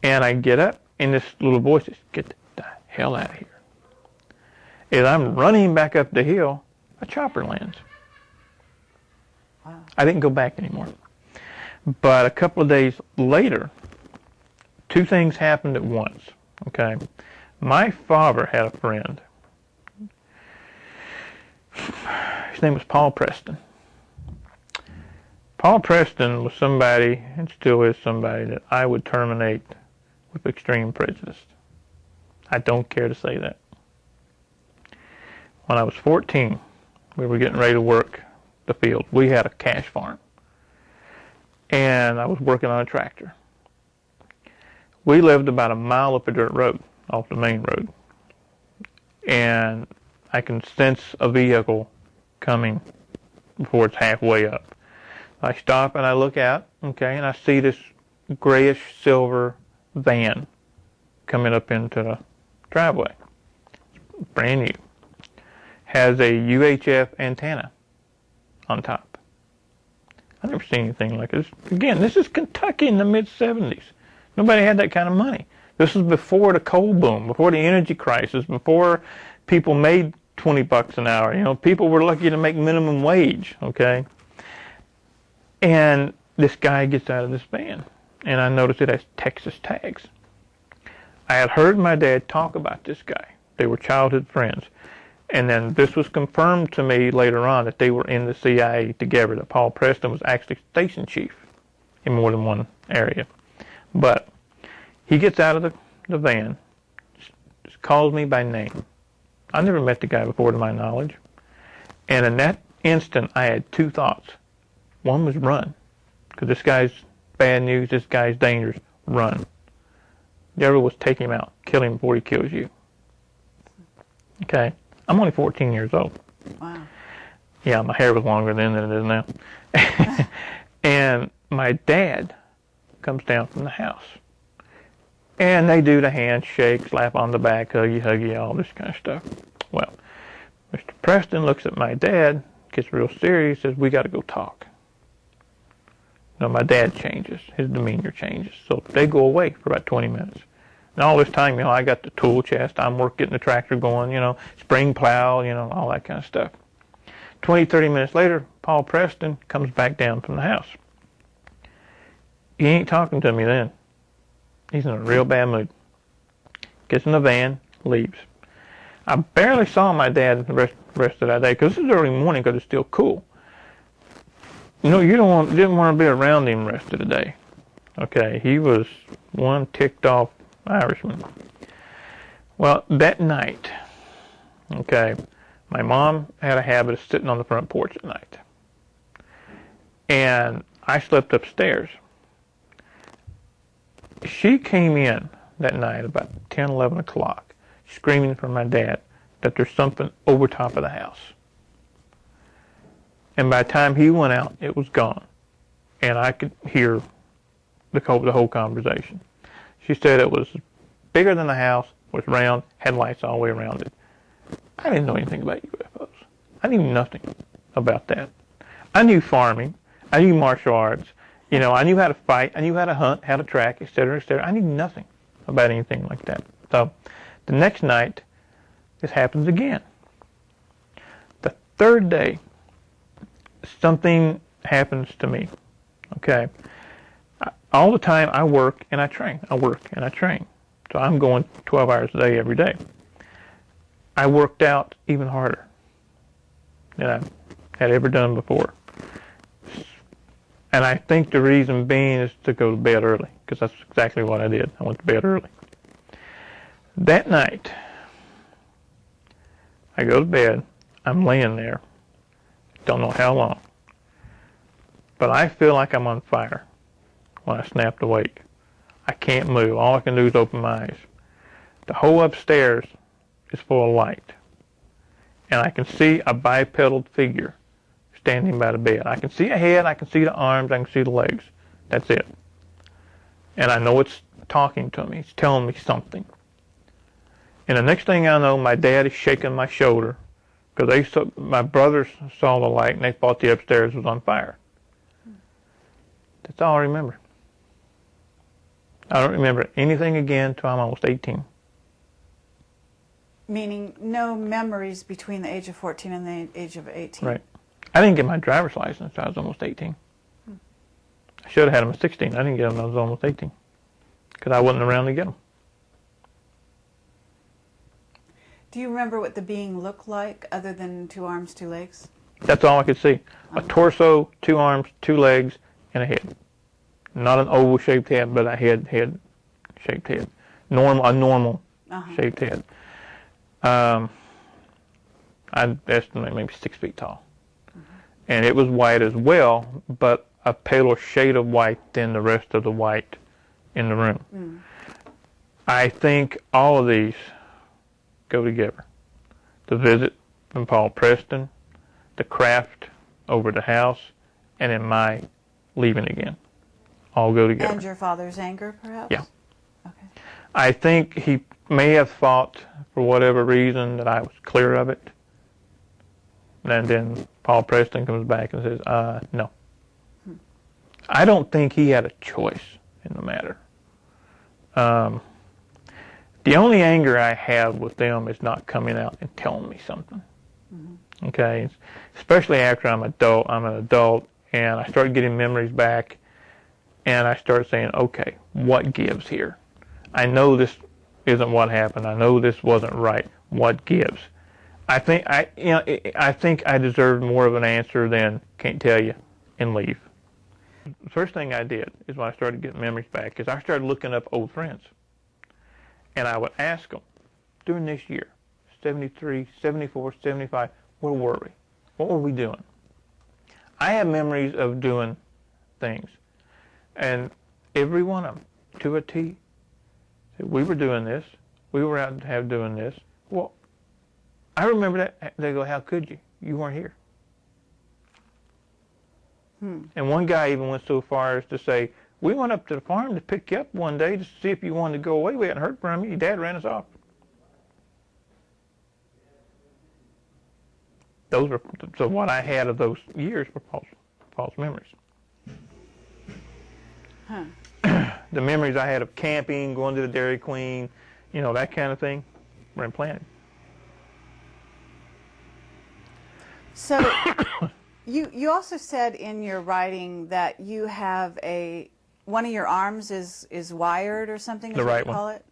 And I get up, and this little voice says, "Get the hell out of here." As I'm running back up the hill, a chopper lands. Wow. I didn't go back anymore. But a couple of days later, 2 things happened at once. Okay, my father had a friend. His name was Paul Preston. Paul Preston was somebody, and still is somebody, that I would terminate with extreme prejudice. I don't care to say that. When I was 14, we were getting ready to work the field. We had a cash farm, and I was working on a tractor. We lived about a mile up a dirt road, off the main road, and I can sense a vehicle coming before it's halfway up. I stop and I look out, okay, and I see this grayish silver van coming up into the driveway. Brand new. Has a UHF antenna on top. I've never seen anything like this. Again, this is Kentucky in the mid-70s. Nobody had that kind of money. This was before the coal boom, before the energy crisis, before people made $20 an hour. You know, people were lucky to make minimum wage, okay? And this guy gets out of this van, and I noticed it has Texas tags. I had heard my dad talk about this guy. They were childhood friends. And then this was confirmed to me later on that they were in the CIA together, that Paul Preston was actually station chief in more than one area. But he gets out of the van, calls me by name. I never met the guy before to my knowledge. And in that instant, I had two thoughts. One was run, because this guy's bad news, this guy's dangerous, run. The other was take him out, kill him before he kills you. Okay? I'm only 14 years old. Wow. Yeah, my hair was longer then than it is now. And my dad comes down from the house. And they do the handshake, slap on the back, huggy, all this kind of stuff. Well, Mr. Preston looks at my dad, gets real serious, says, we got to go talk. No, my dad changes. His demeanor changes. So they go away for about 20 minutes. And all this time, you know, I got the tool chest. I'm getting the tractor going, you know, spring plow, you know, all that kind of stuff. 20, 30 minutes later, Paul Preston comes back down from the house. He ain't talking to me then. He's in a real bad mood. Gets in the van, leaves. I barely saw my dad the rest of that day, because this is early morning because it's still cool. You know, didn't want to be around him the rest of the day. Okay, he was one ticked off Irishman. Well, that night, okay, my mom had a habit of sitting on the front porch at night. And I slept upstairs. She came in that night about 10, 11 o'clock, screaming for my dad that there's something over top of the house. And by the time he went out, it was gone. And I could hear the whole conversation. She said it was bigger than the house, was round, had lights all the way around it. I didn't know anything about UFOs. I knew nothing about that. I knew farming. I knew martial arts. You know, I knew how to fight. I knew how to hunt, how to track, etc., etc. I knew nothing about anything like that. So the next night, this happens again. The third day, something happens to me. Okay. All the time I work and I train. I work and I train. So I'm going 12 hours a day every day. I worked out even harder than I had ever done before. And I think the reason being is to go to bed early, because that's exactly what I did. I went to bed early. That night, I go to bed. I'm laying there. Don't know how long. But I feel like I'm on fire when I snapped awake. I can't move. All I can do is open my eyes. The whole upstairs is full of light. And I can see a bipedal figure standing by the bed. I can see a head, I can see the arms, I can see the legs. That's it. And I know it's talking to me. It's telling me something. And the next thing I know, my dad is shaking my shoulder, because my brothers saw the light and they thought the upstairs was on fire. That's all I remember. I don't remember anything again until I'm almost 18. Meaning no memories between the age of 14 and the age of 18? Right. I didn't get my driver's license until I was almost 18. I should have had them at 16. I didn't get them until I was almost 18, because I wasn't around to get them. Do you remember what the being looked like, other than 2 arms, 2 legs? That's all I could see. A torso, 2 arms, 2 legs, and a head. Not an oval-shaped head, but a head-shaped head. A normal shaped head. I'd estimate maybe 6 feet tall. And it was white as well, but a paler shade of white than the rest of the white in the room. I think all of these go together. The visit from Paul Preston, the craft over the house, and then my leaving again. All go together. And your father's anger, perhaps? Yeah. Okay. I think he may have thought, for whatever reason, that I was clear of it. And then Paul Preston comes back and says, no. I don't think he had a choice in the matter. The only anger I have with them is not coming out and telling me something. Okay? Especially after I'm an adult, and I start getting memories back, and I start saying, okay, what gives here? I know this isn't what happened. I know this wasn't right. What gives? I think I deserve more of an answer than can't tell you and leave. The first thing I did is when I started getting memories back is I started looking up old friends. And I would ask them, during this year, 73, 74, 75, where were we? What were we doing? I have memories of doing things. And every one of them, to a T, said, we were doing this. We were out doing this. Well, I remember that. They go, how could you? You weren't here. And one guy even went so far as to say, we went up to the farm to pick you up one day to see if you wanted to go away. We hadn't heard from you. Your dad ran us off. So what I had of those years were false memories. The memories I had of camping, going to the Dairy Queen, that kind of thing, were implanted. So you also said in your writing that you have one of your arms is wired or something, is the right what you call it?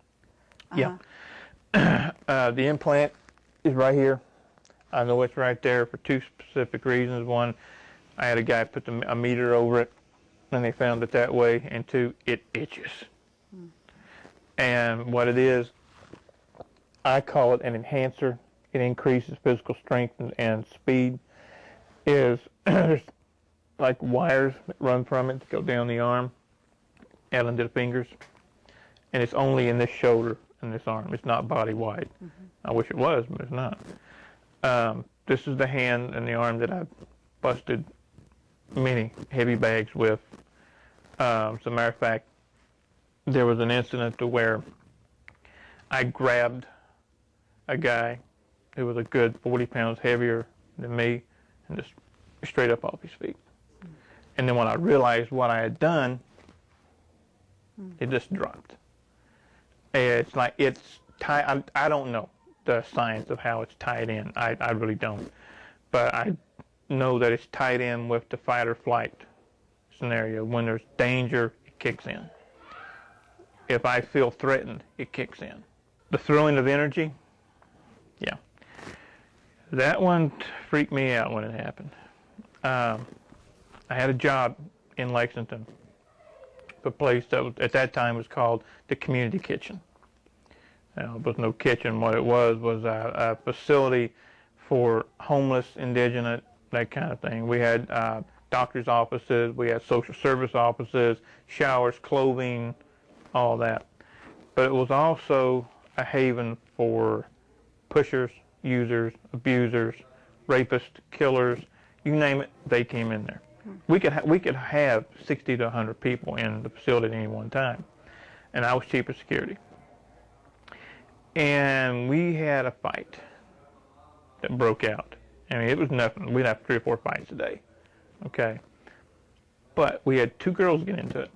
Yeah. The implant is right here. I know it's right there for 2 specific reasons. One, I had a guy put a meter over it, and they found it that way. And 2, it itches. And what it is, I call it an enhancer. It increases physical strength and speed. There's like wires that run from it that go down the arm out into the fingers, and it's only in this shoulder and this arm. It's not body wide. I wish it was, but it's not. This is the hand and the arm that I've busted many heavy bags with. As a matter of fact, there was an incident to where I grabbed a guy who was a good 40 pounds heavier than me and just straight up off his feet. And then when I realized what I had done, it just dropped. It's like it's tied. I don't know the science of how it's tied in. I really don't. But I know that it's tied in with the fight or flight scenario. When there's danger, it kicks in. If I feel threatened, it kicks in. The throwing of energy, yeah. That one freaked me out when it happened. I had a job in Lexington, a place that was, at that time was called the Community Kitchen. Now, there was no kitchen. What it was a facility for homeless, indigent, that kind of thing. We had doctor's offices, we had social service offices, showers, clothing, all that. But it was also a haven for pushers, users, abusers, rapists, killers, you name it, they came in there. We could have 60 to 100 people in the facility at any one time, and I was chief of security. And we had a fight that broke out. I mean, it was nothing. We'd have 3 or 4 fights a day, okay? But we had 2 girls get into it.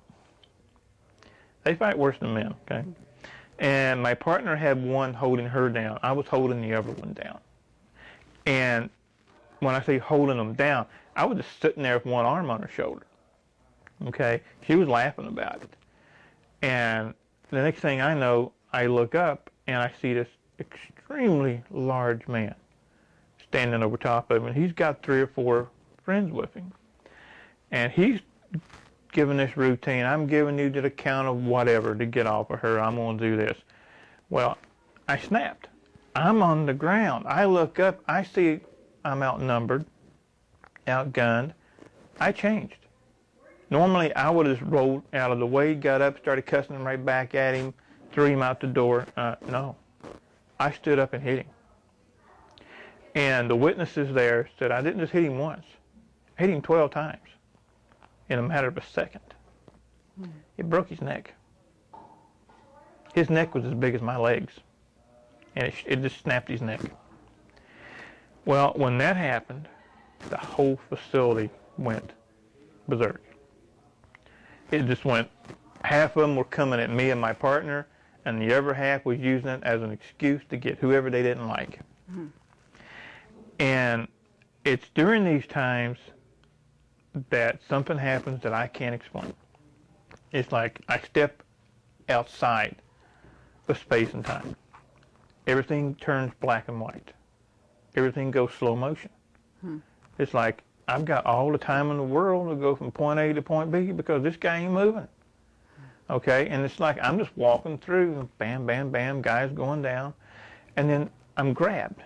They fight worse than men, okay? And my partner had one holding her down. I was holding the other one down. And when I say holding them down, I was just sitting there with one arm on her shoulder, okay? She was laughing about it. And the next thing I know, I look up and I see this extremely large man standing over top of him, and he's got 3 or 4 friends with him. And he's giving this routine. I'm giving you the count of whatever to get off of her. I'm going to do this. Well, I snapped. I'm on the ground. I look up. I see I'm outnumbered, outgunned. I changed. Normally, I would have rolled out of the way, got up, started cussing him right back at him, threw him out the door. No. I stood up and hit him. And the witnesses there said I didn't just hit him once. I hit him 12 times in a matter of a second. It broke his neck. His neck was as big as my legs. And it just snapped his neck. Well, when that happened, the whole facility went berserk. It just went, half of them were coming at me and my partner, and the other half was using it as an excuse to get whoever they didn't like. Mm-hmm. And it's during these times that something happens that I can't explain. It's like I step outside of space and time. Everything turns black and white. Everything goes slow motion. It's like I've got all the time in the world to go from point A to point B because this guy ain't moving. Okay, and it's like I'm just walking through, bam, bam, bam, guys going down, and then I'm grabbed.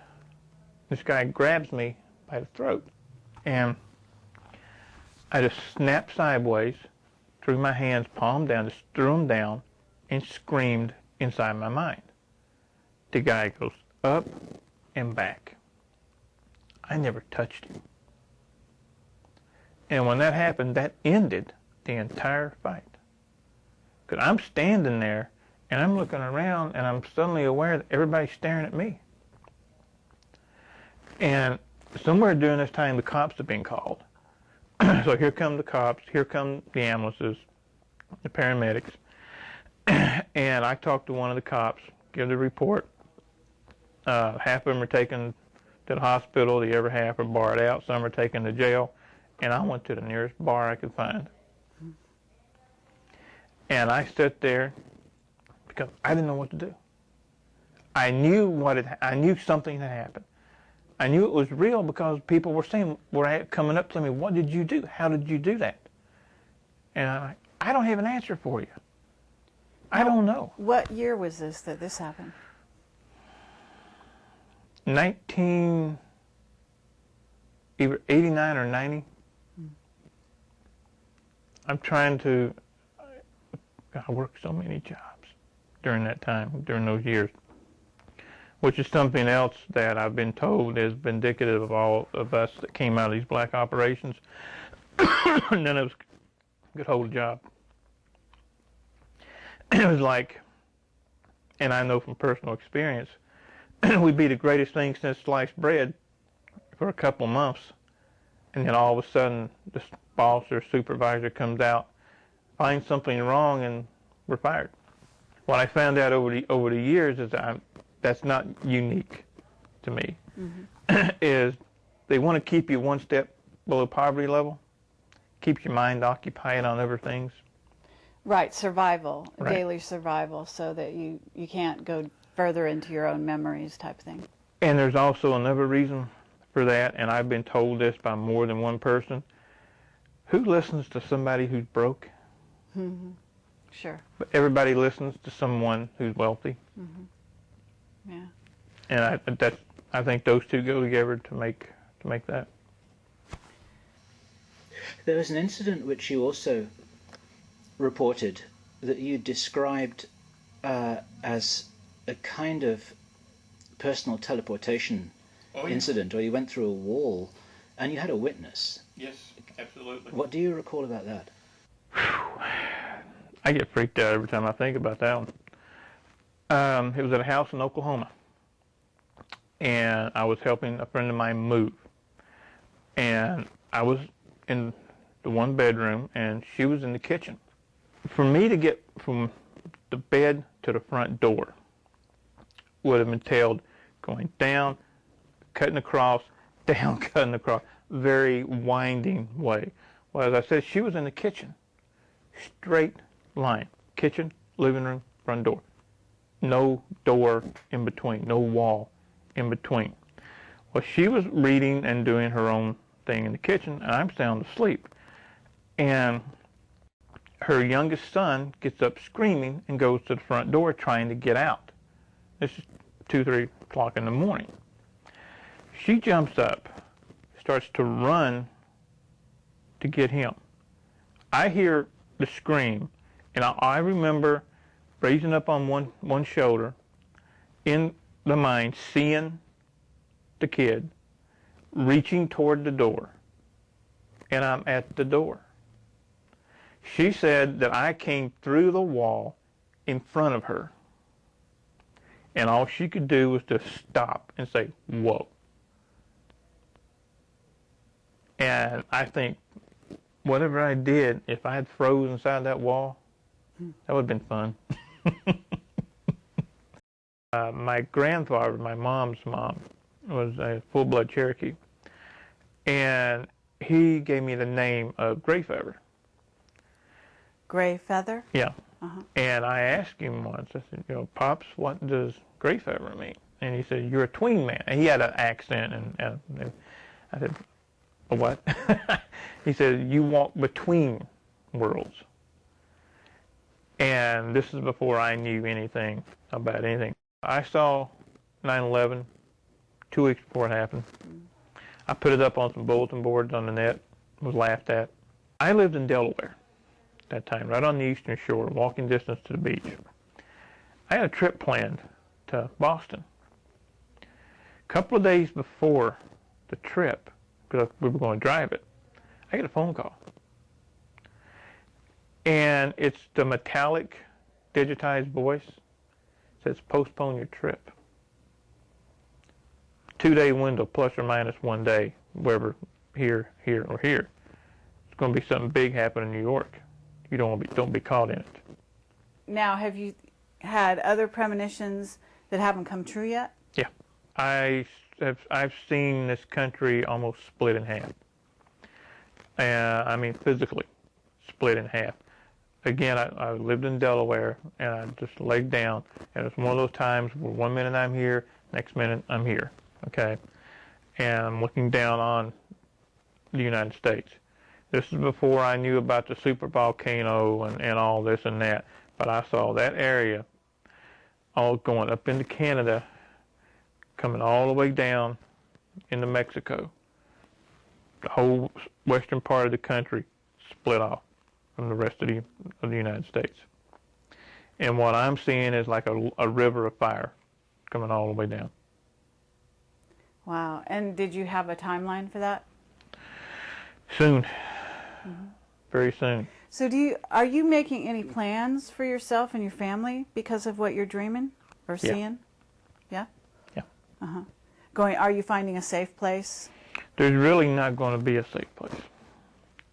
This guy grabs me by the throat, and I just snapped sideways, threw my hands palm down, just threw them down, and screamed inside my mind. The guy goes up and back. I never touched him. And when that happened, that ended the entire fight. Because I'm standing there, and I'm looking around, and I'm suddenly aware that everybody's staring at me. And somewhere during this time, the cops have been called. So here come the cops, here come the ambulances, the paramedics. And I talked to one of the cops, give the report. Half of them are taken to the hospital, the other half are barred out, some are taken to jail. And I went to the nearest bar I could find. And I sat there because I didn't know what to do. I knew I knew something had happened. I knew it was real because people were saying, were coming up to me, what did you do? How did you do that? And I'm like, I don't have an answer for you. I don't know. What year was this that this happened? either 89 or 90. I'm trying to, I worked so many jobs during that time, during those years, which is something else that I've been told is indicative of all of us that came out of these black operations. None of us could hold a job. It was like, and I know from personal experience, we'd be the greatest thing since sliced bread for a couple of months, and then all of a sudden the boss or supervisor comes out, finds something wrong, and we're fired. What I found out over the years is that that's not unique to me. Is they want to keep you one step below poverty level, keeps your mind occupied on other things. Right, survival, right. Daily survival, so that you can't go further into your own memories type thing. And there's also another reason for that, and I've been told this by more than one person. Who listens to somebody who's broke? Sure. But everybody listens to someone who's wealthy. Yeah. And I think those two go together to make that. There was an incident which you also reported that you described as a kind of personal teleportation incident, or you went through a wall and you had a witness. Yes, absolutely. What do you recall about that? I get freaked out every time I think about that one. It was at a house in Oklahoma, and I was helping a friend of mine move. And I was in the one bedroom, and she was in the kitchen. For me to get from the bed to the front door would have entailed going down, cutting across, down, cutting across, very winding way. Well, as I said, she was in the kitchen, straight line, kitchen, living room, front door. No door in between, no wall in between. Well, she was reading and doing her own thing in the kitchen, and I'm sound asleep. And her youngest son gets up screaming and goes to the front door trying to get out. This is 2, 3 o'clock in the morning. She jumps up, starts to run to get him. I hear the scream, and I remember raising up on one shoulder, in the mind, seeing the kid, reaching toward the door, and I'm at the door. She said that I came through the wall in front of her, and all she could do was to stop and say, "Whoa." And I think, whatever I did, if I had froze inside that wall, that would have been fun. My grandfather, my mom's mom, was a full-blood Cherokee, and he gave me the name of Gray Feather. Gray Feather? Yeah. And I asked him once, I said, Pops, what does Gray Feather mean? And he said, "You're a tween man." And he had an accent, and I said, "A what?" He said, "You walk between worlds." And this is before I knew anything about anything. I saw 9/11 2 weeks before it happened. I put it up on some bulletin boards on the net, was laughed at. I lived in Delaware at that time, right on the eastern shore, walking distance to the beach. I had a trip planned to Boston. A couple of days before the trip, because we were going to drive it, I get a phone call. And it's the metallic, digitized voice. It says, "Postpone your trip. 2-day window, plus or minus 1 day, wherever, here, or here. It's going to be something big happen in New York. You don't be caught in it." Now, have you had other premonitions that haven't come true yet? Yeah. I've seen this country almost split in half. I mean, physically split in half. Again, I lived in Delaware, and I just laid down, and it's one of those times where 1 minute I'm here, next minute I'm here, okay? And I'm looking down on the United States. This is before I knew about the super volcano and all this and that, but I saw that area all going up into Canada, coming all the way down into Mexico. The whole western part of the country split off from the rest of the United States. And what I'm seeing is like a river of fire coming all the way down. Wow. And did you have a timeline for that? Soon. Very soon. So are you making any plans for yourself and your family because of what you're dreaming or seeing? Yeah? Yeah. Are you finding a safe place? There's really not going to be a safe place.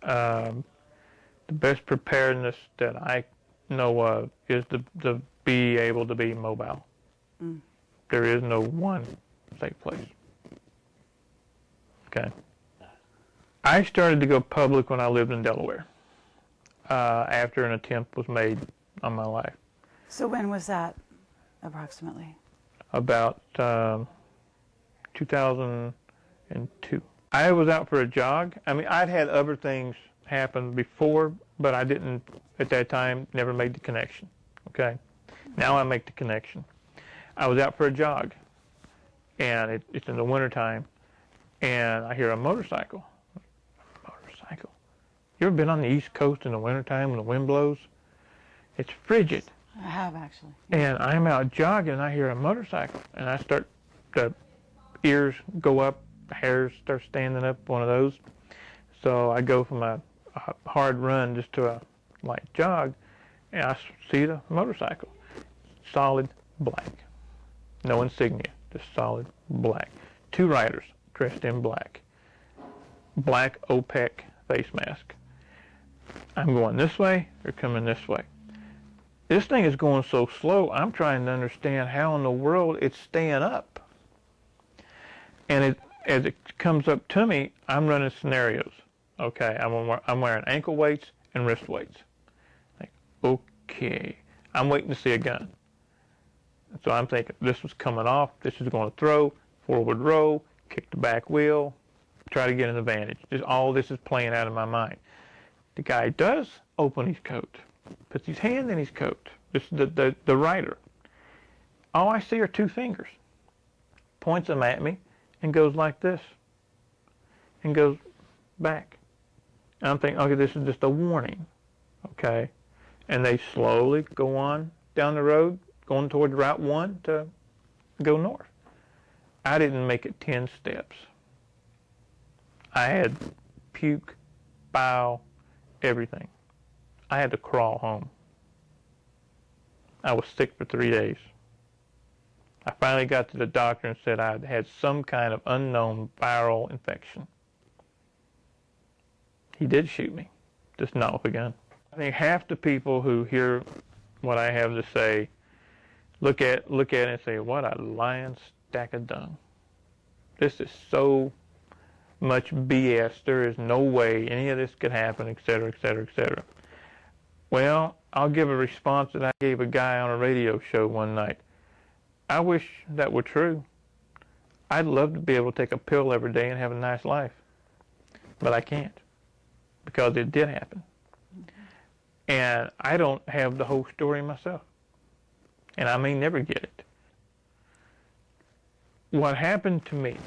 The best preparedness that I know of is to be able to be mobile. There is no one safe place. Okay. I started to go public when I lived in Delaware, after an attempt was made on my life. So when was that, approximately? About 2002. I was out for a jog. I mean, I'd had other things happen before, but I didn't, at that time, never made the connection. Okay? Now I make the connection. I was out for a jog, and it's in the wintertime, and I hear a motorcycle. Motorcycle. You ever been on the East Coast in the wintertime when the wind blows? It's frigid. I have, actually. And I'm out jogging, and I hear a motorcycle, and the ears go up, hairs start standing up, one of those. So I go from a hard run just to a light jog, and I see the motorcycle. Solid black. No insignia, just solid black. 2 riders dressed in black. Black OPEC face mask. I'm going this way, they're coming this way. This thing is going so slow, I'm trying to understand how in the world it's staying up. And as it comes up to me, I'm running scenarios. Okay, I'm wearing ankle weights and wrist weights. Like, okay, I'm waiting to see a gun. So I'm thinking this was coming off, this is going to throw, forward row, kick the back wheel, try to get an advantage. Just all this is playing out in my mind. The guy does open his coat, puts his hand in his coat. This is the rider. All I see are two fingers. Points them at me and goes like this and goes back. And I'm thinking, okay, this is just a warning, okay? And they slowly go on down the road, going towards Route 1 to go north. I didn't make it 10 steps. I had puke, bile, everything. I had to crawl home. I was sick for 3 days. I finally got to the doctor and said I had some kind of unknown viral infection. He did shoot me, just not with a gun. I think half the people who hear what I have to say look at it and say, what a lying stack of dung. This is so much BS. There is no way any of this could happen, etc., etc., etc. Well, I'll give a response that I gave a guy on a radio show one night. I wish that were true. I'd love to be able to take a pill every day and have a nice life. But I can't, because it did happen. And I don't have the whole story myself. And I may never get it. What happened to me,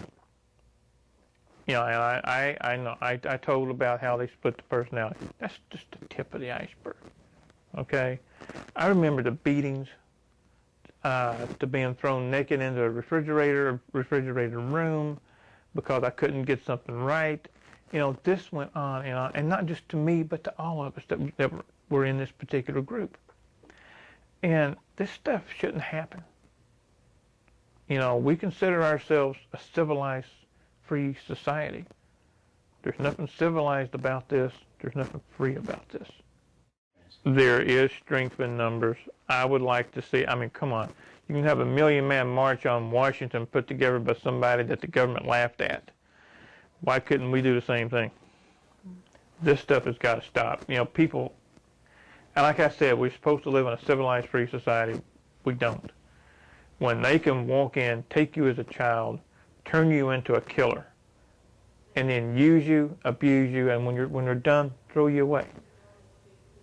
you know, I know, I told about how they split the personality. That's just the tip of the iceberg, okay? I remember the beatings, to being thrown naked into a refrigerator room because I couldn't get something right. You know, this went on, and not just to me, but to all of us that were in this particular group. And this stuff shouldn't happen. You know, we consider ourselves a civilized, free society. There's nothing civilized about this. There's nothing free about this. There is strength in numbers. I would like to see, I mean, come on. You can have a 1,000,000-man march on Washington put together by somebody that the government laughed at. Why couldn't we do the same thing? This stuff has got to stop. You know, people, and like I said, we're supposed to live in a civilized, free society. We don't. When they can walk in, take you as a child, turn you into a killer, and then use you, abuse you, and when you're done, throw you away.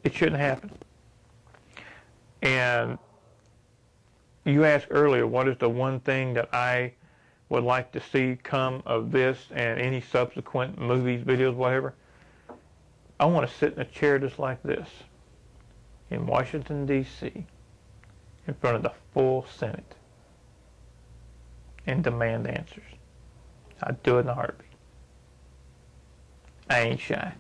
It shouldn't happen. And you asked earlier, what is the one thing that I would like to see come of this and any subsequent movies, videos, whatever? I want to sit in a chair just like this in Washington, D.C., in front of the full Senate and demand answers. I'd do it in a heartbeat. I ain't shy.